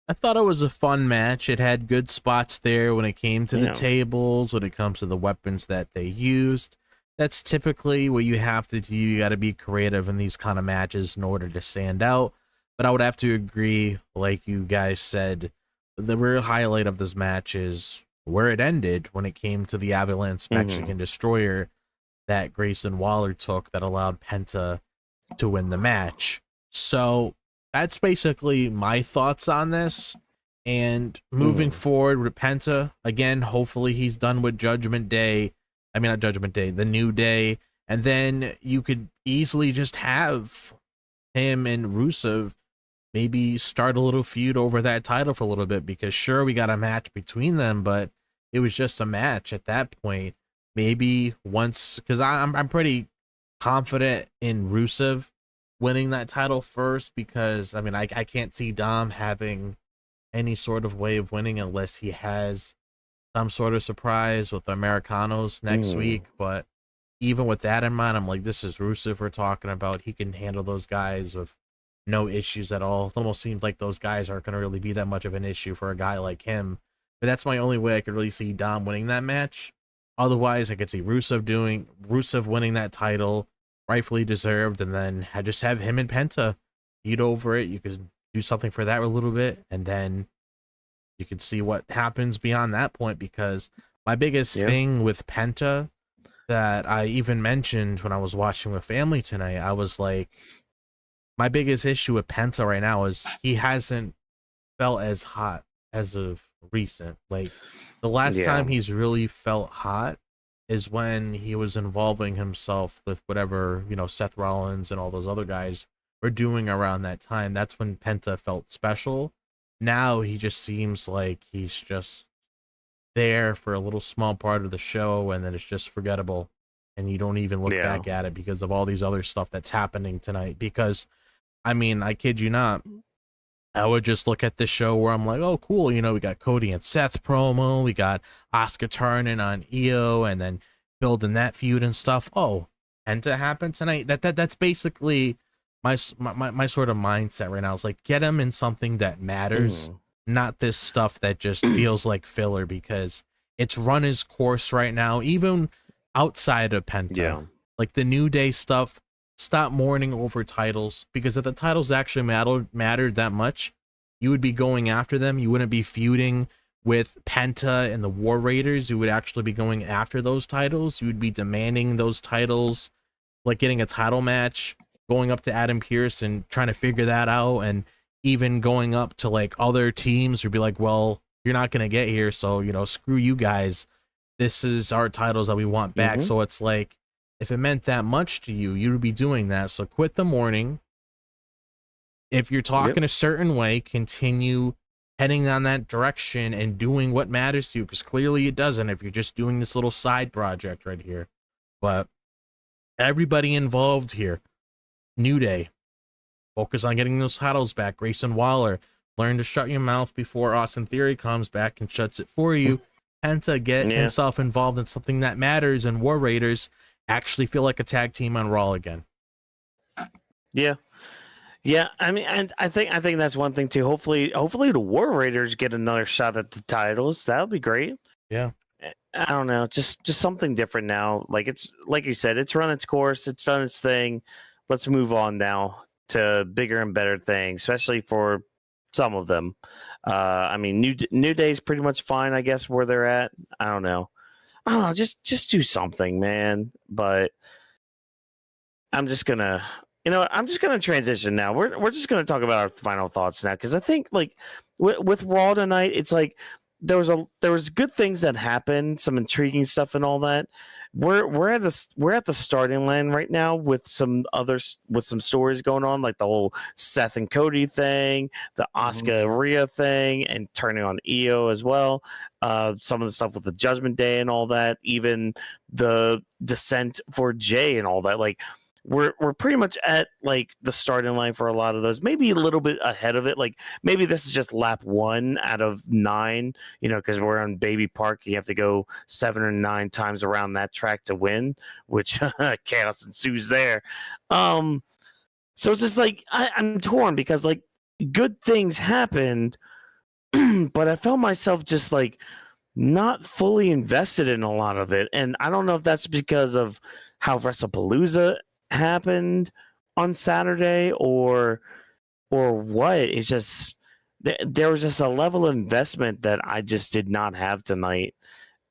I thought it was a fun match. It had good spots there when it came to the tables, when it comes to the weapons that they used. That's typically what you have to do. You got to be creative in these kind of matches in order to stand out. But I would have to agree, like you guys said, the real highlight of this match is where it ended when it came to the Avalanche Mexican Destroyer that Grayson Waller took that allowed Penta to win the match. So that's basically my thoughts on this. And moving forward with Penta, again, hopefully he's done with Judgment Day. I mean, not Judgment Day, the New Day. And then you could easily just have him and Rusev maybe start a little feud over that title for a little bit, because sure, we got a match between them, but it was just a match at that point. Maybe once, because I'm pretty confident in Rusev winning that title first, because I mean I can't see Dom having any sort of way of winning unless he has some sort of surprise with the Americanos next week. But even with that in mind, I'm like, this is Rusev we're talking about. He can handle those guys with no issues at all. It almost seems like those guys aren't going to really be that much of an issue for a guy like him. But that's my only way I could really see Dom winning that match. Otherwise, I could see Rusev winning that title, rightfully deserved, and then just have him and Penta feud over it. You could do something for that a little bit, and then you could see what happens beyond that point. Because my biggest thing with Penta that I even mentioned when I was watching with family tonight, I was like, my biggest issue with Penta right now is he hasn't felt as hot as of recent. Like, the last time he's really felt hot is when he was involving himself with whatever, Seth Rollins and all those other guys were doing around that time. That's when Penta felt special. Now he just seems like he's just there for a little small part of the show, and then it's just forgettable. And you don't even look back at it because of all these other stuff that's happening tonight. Because, I mean, I kid you not, I would just look at this show where I'm like, oh, cool, we got Cody and Seth promo, we got Asuka turning on Io, and then building that feud and stuff. Oh, Penta happened tonight. That's basically my sort of mindset right now. It's like, get him in something that matters, not this stuff that just feels like filler, because it's run its course right now, even outside of Penta. Like the New Day stuff, stop mourning over titles, because if the titles actually mattered that much, you would be going after them. You wouldn't be feuding with Penta and the War Raiders. You would actually be going after those titles. You would be demanding those titles, like getting a title match, going up to Adam Pearce and trying to figure that out, and even going up to like other teams would be like, well, you're not gonna get here, so you know, screw you guys. This is our titles that we want back. So it's like, if it meant that much to you, you would be doing that. So quit the mourning. If you're talking a certain way, continue heading on that direction and doing what matters to you, because clearly it doesn't if you're just doing this little side project right here. But everybody involved here, New Day, focus on getting those titles back. Grayson Waller, learn to shut your mouth before Austin Theory comes back and shuts it for you. Penta, get himself involved in something that matters, and War Raiders actually feel like a tag team on Raw again. Yeah, I mean, and I think that's one thing too. Hopefully the War Raiders get another shot at the titles. That would be great. Yeah. I don't know, just something different now. Like, it's like you said, it's run its course, it's done its thing. Let's move on now to bigger and better things, especially for some of them. I mean, New Day's pretty much fine, I guess, where they're at. I don't know. Just do something, man. But I'm just gonna, transition now. We're just gonna talk about our final thoughts now, because I think, like, with Raw tonight, it's like there was good things that happened, some intriguing stuff and all that. We're at the starting line right now with some stories going on, like the whole Seth and Cody thing, the Asuka Rhea thing, and turning on Io as well. Some of the stuff with the Judgment Day and all that, even the descent for Jey and all that. Like, we're pretty much at like the starting line for a lot of those, maybe a little bit ahead of it. Like, maybe this is just lap 1 out of 9, because we're on Baby Park. You have to go 7 or 9 times around that track to win, which chaos ensues there. So it's just like, I'm torn, because like good things happened, but I felt myself just like not fully invested in a lot of it. And I don't know if that's because of how Wrestlepalooza happened on Saturday or what. It's just there was just a level of investment that I just did not have tonight.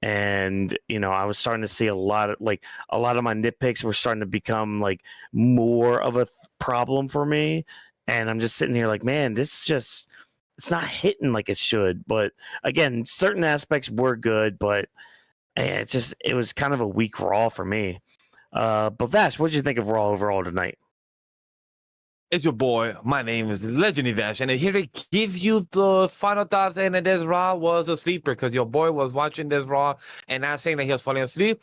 And I was starting to see a lot of my nitpicks were starting to become like more of a problem for me. And I'm just sitting here like, man, it's not hitting like it should. But again, certain aspects were good, but it was kind of a weak Raw for me. But Vash, what did you think of Raw overall tonight? It's your boy. My name is Legendary Vash, and here to give you the final thoughts. And this Raw was a sleeper, because your boy was watching this Raw and not saying that he was falling asleep,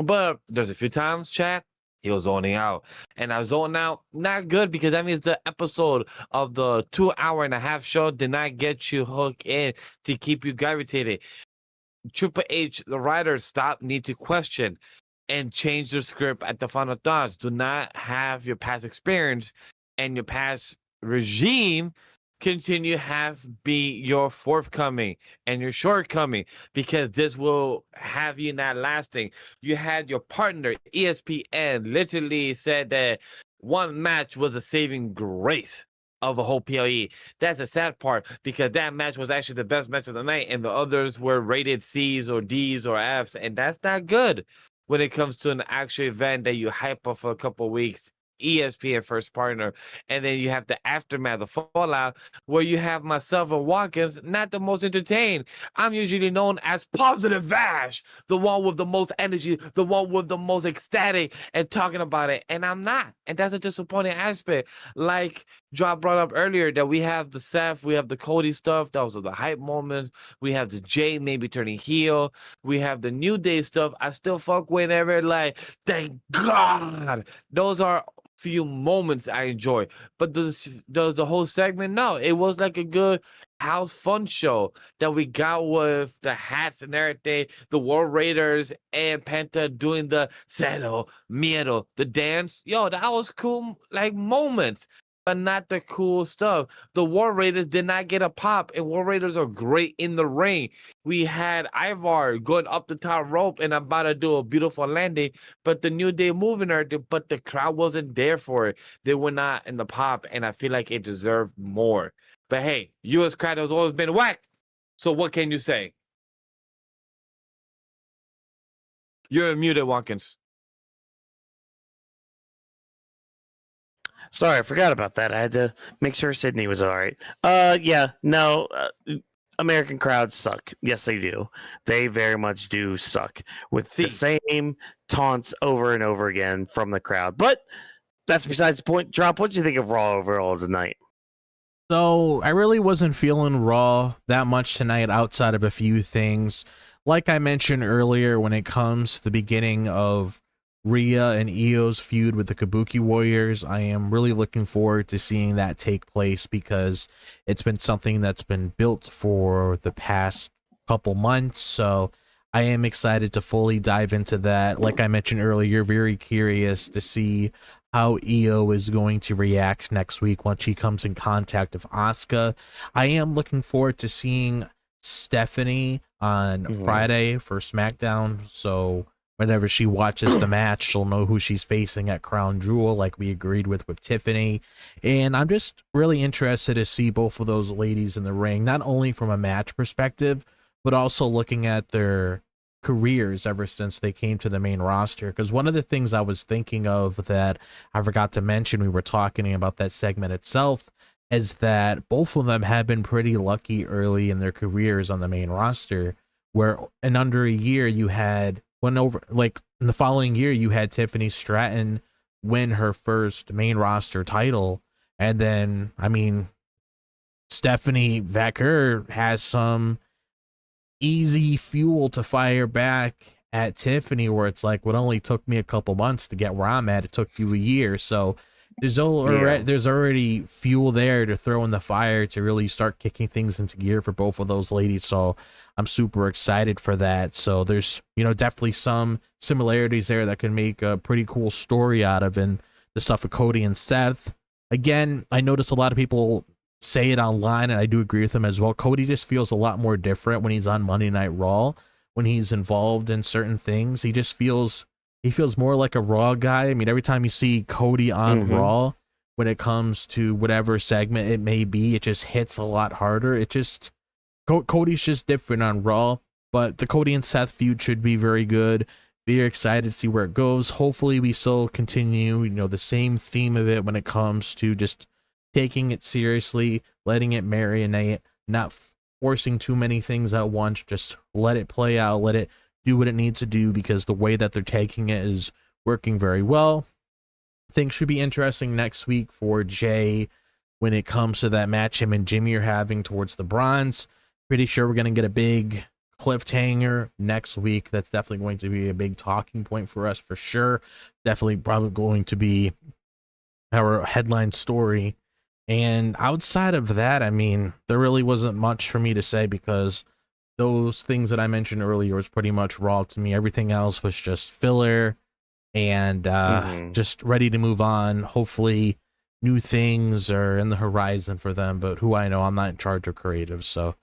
but there's a few times, chat, he was zoning out, and I zoned out. Not good, because that means the episode of the 2.5-hour show did not get you hooked in to keep you gravitated. Triple H, the writers, need to question and change the script at the final thoughts. Do not have your past experience and your past regime continue be your forthcoming and your shortcoming, because this will have you not lasting. You had your partner, ESPN, literally said that one match was a saving grace of a whole PLE. That's the sad part, because that match was actually the best match of the night, and the others were rated C's or D's or F's, and that's not good when it comes to an actual event that you hype up for a couple of weeks. ESPN first partner, and then you have the aftermath, the fallout, where you have myself and Watkins not the most entertained. I'm usually known as Positive Vash, the one with the most energy, the one with the most ecstatic and talking about it, and I'm not, and that's a disappointing aspect. Like Drop brought up earlier, that we have the Seth, we have the Cody stuff, those are the hype moments. We have the Jey maybe turning heel, we have the New Day stuff. I still fuck whenever, like, thank God. Those are few moments I enjoy, but does the whole segment? No, it was like a good house fun show that we got with the hats and everything, the War Raiders and Penta doing the Cero Miedo, the dance. Yo, that was cool, like moments. but not the cool stuff. The War Raiders did not get a pop, and War Raiders are great in the ring. We had Ivar going up the top rope and about to do a beautiful landing, but the New Day moving her, but the crowd wasn't there for it. They were not in the pop, and I feel like it deserved more. But hey, U.S. crowd has always been whacked. So what can you say? You're muted, Watkins. Sorry, I forgot about that. I had to make sure Sydney was all right. American crowds suck. Yes, they do. They very much do suck with the same taunts over and over again from the crowd. But that's besides the point. Drop, what do you think of Raw overall tonight? So I really wasn't feeling Raw that much tonight outside of a few things. Like I mentioned earlier, when it comes to the beginning of Rhea and Io's feud with the Kabuki Warriors, I am really looking forward to seeing that take place because it's been something that's been built for the past couple months. So I am excited to fully dive into that. Like I mentioned earlier, very curious to see how Io is going to react next week once she comes in contact with Asuka. I am looking forward to seeing Stephanie on Friday for SmackDown. So whenever she watches the match, she'll know who she's facing at Crown Jewel, like we agreed with Tiffany. And I'm just really interested to see both of those ladies in the ring, not only from a match perspective, but also looking at their careers ever since they came to the main roster. Because one of the things I was thinking of that I forgot to mention, we were talking about that segment itself, is that both of them have been pretty lucky early in their careers on the main roster, where in under a year you had in the following year you had Tiffany Stratton win her first main roster title, and then Stephanie Vaquer has some easy fuel to fire back at Tiffany, where it's like, what only took me a couple months to get where I'm at, it took you a year. So there's already fuel there to throw in the fire to really start kicking things into gear for both of those ladies. So I'm super excited for that. So there's definitely some similarities there that can make a pretty cool story out of, and the stuff with Cody and Seth. Again, I notice a lot of people say it online, and I do agree with them as well. Cody just feels a lot more different when he's on Monday Night Raw, when he's involved in certain things. He feels more like a Raw guy. I mean, every time you see Cody on Raw, when it comes to whatever segment it may be, it just hits a lot harder. Cody's just different on Raw, but the Cody and Seth feud should be very good. Very excited to see where it goes. Hopefully we still continue, the same theme of it when it comes to just taking it seriously, letting it marinate, not forcing too many things at once. Just let it play out, let it do what it needs to do, because the way that they're taking it is working very well. Things should be interesting next week for Jey when it comes to that match him and Jimmy are having towards the Bronze. Pretty sure we're going to get a big cliffhanger next week. That's definitely going to be a big talking point for us for sure. Definitely probably going to be our headline story. And outside of that, there really wasn't much for me to say, because those things that I mentioned earlier was pretty much Raw to me. Everything else was just filler and just ready to move on. Hopefully new things are in the horizon for them, but who I know, I'm not in charge of creative. So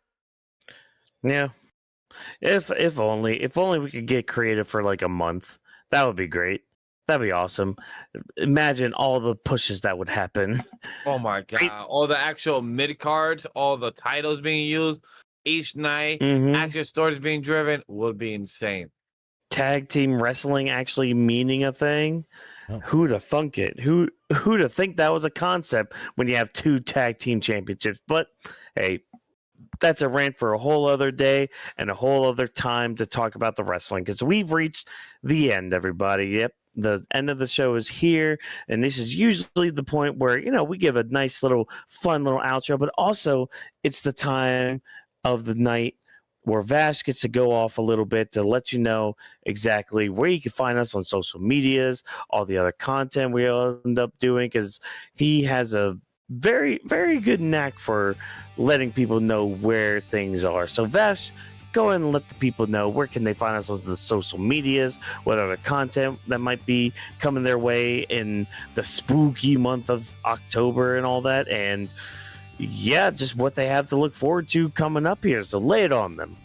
yeah, if only we could get creative for like a month, that would be great. That'd be awesome. Imagine all the pushes that would happen. Oh my god! All the actual mid cards, all the titles being used each night, action stories being driven would be insane. Tag team wrestling actually meaning a thing. Oh. Who'd have thunk it? Who'd have think that was a concept when you have 2 tag team championships? But hey, that's a rant for a whole other day and a whole other time to talk about the wrestling, because we've reached the end, everybody. Yep. The end of the show is here, and this is usually the point where, we give a nice little fun little outro, but also it's the time of the night where Vash gets to go off a little bit to let you know exactly where you can find us on social medias, all the other content we end up doing, because he has a very, very good knack for letting people know where things are. So Vash, go ahead and let the people know where can they find us on the social medias, what other content that might be coming their way in the spooky month of October and all that, and yeah, just what they have to look forward to coming up here. So lay it on them.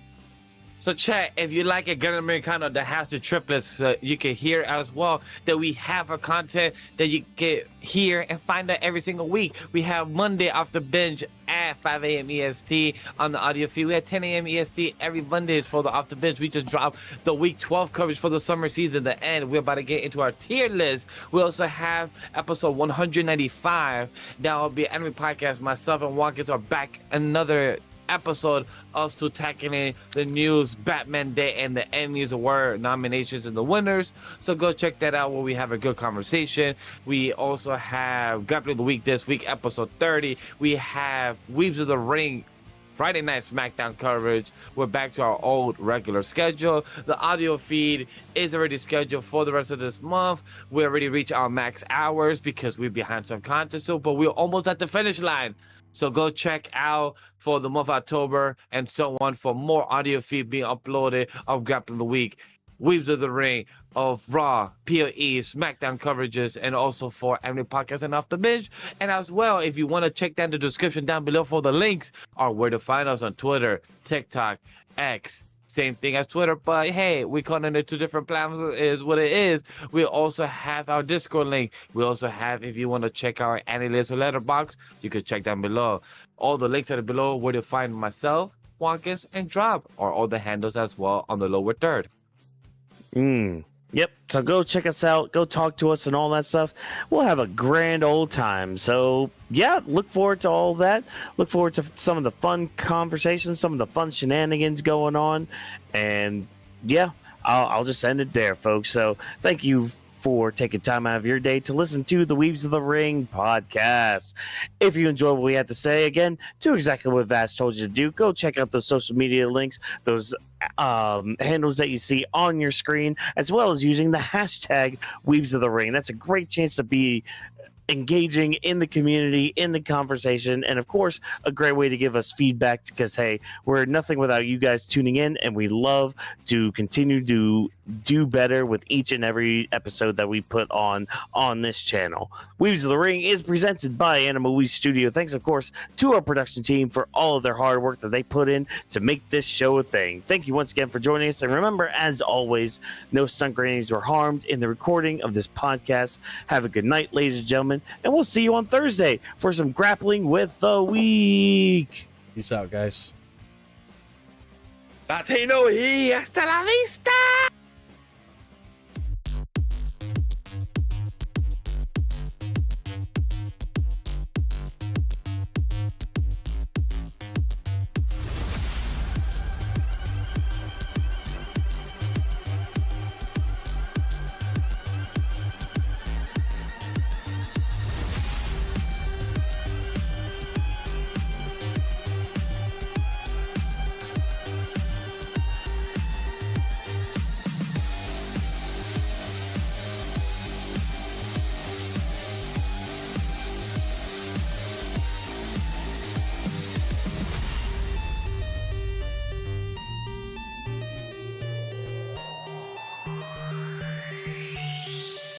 So chat, if you like a Gran Americano that has the triplets, you can hear as well that we have a content that you can hear and find out every single week. We have Monday Off the Bench at 5 a.m. EST on the audio feed. We have 10 a.m. EST every Mondays for the Off the Bench. We just dropped the week 12 coverage for the summer season, the end. We're about to get into our tier list. We also have episode 195. That will be Anime Podcast. Myself and Watkins are back another episode of still tackling the news, Batman Day, and the Emmys Award nominations and the winners. So go check that out where we have a good conversation. We also have Grappling the Week this week, episode 30. We have Weebs of the Ring Friday night SmackDown coverage. We're back to our old regular schedule. The audio feed is already scheduled for the rest of this month. We already reached our max hours because we're behind some content, but we're almost at the finish line. So go check out for the month of October and so on for more audio feed being uploaded of Grappling the Week, Weebs of the Ring, of Raw, PoE, SmackDown coverages, and also for Anime Podcast and Off the Bench. And as well, if you want to check down the description down below for the links or where to find us on Twitter, TikTok, X, same thing as Twitter, but hey, we call it 2 different platforms is what it is. We also have our Discord link. We also have, if you want to check our AniList or Letterbox, you can check down below. All the links are below where to find myself, Wankers, and Drop, or all the handles as well on the lower third. Yep. So go check us out. Go talk to us and all that stuff. We'll have a grand old time. So yeah, look forward to all that. Look forward to some of the fun conversations, some of the fun shenanigans going on. And yeah, I'll just end it there, folks. So thank you for taking time out of your day to listen to the Weebs of the Ring podcast. If you enjoy what we had to say, again, do exactly what Vash told you to do. Go check out those social media links, those handles that you see on your screen, as well as using the hashtag Weebs of the Ring. That's a great chance to be engaging in the community, in the conversation, and of course a great way to give us feedback, because hey, we're nothing without you guys tuning in, and we love to continue to do better with each and every episode that we put on this channel. Weebs of the Ring is presented by AniMa W3 Studio. Thanks of course to our production team for all of their hard work that they put in to make this show a thing. Thank you once again for joining us, and remember, as always, no stunt grannies were harmed in the recording of this podcast. Have a good night, ladies and gentlemen, and we'll see you on Thursday for some Grappling with the Week. Peace out, guys. Latino y hasta la vista.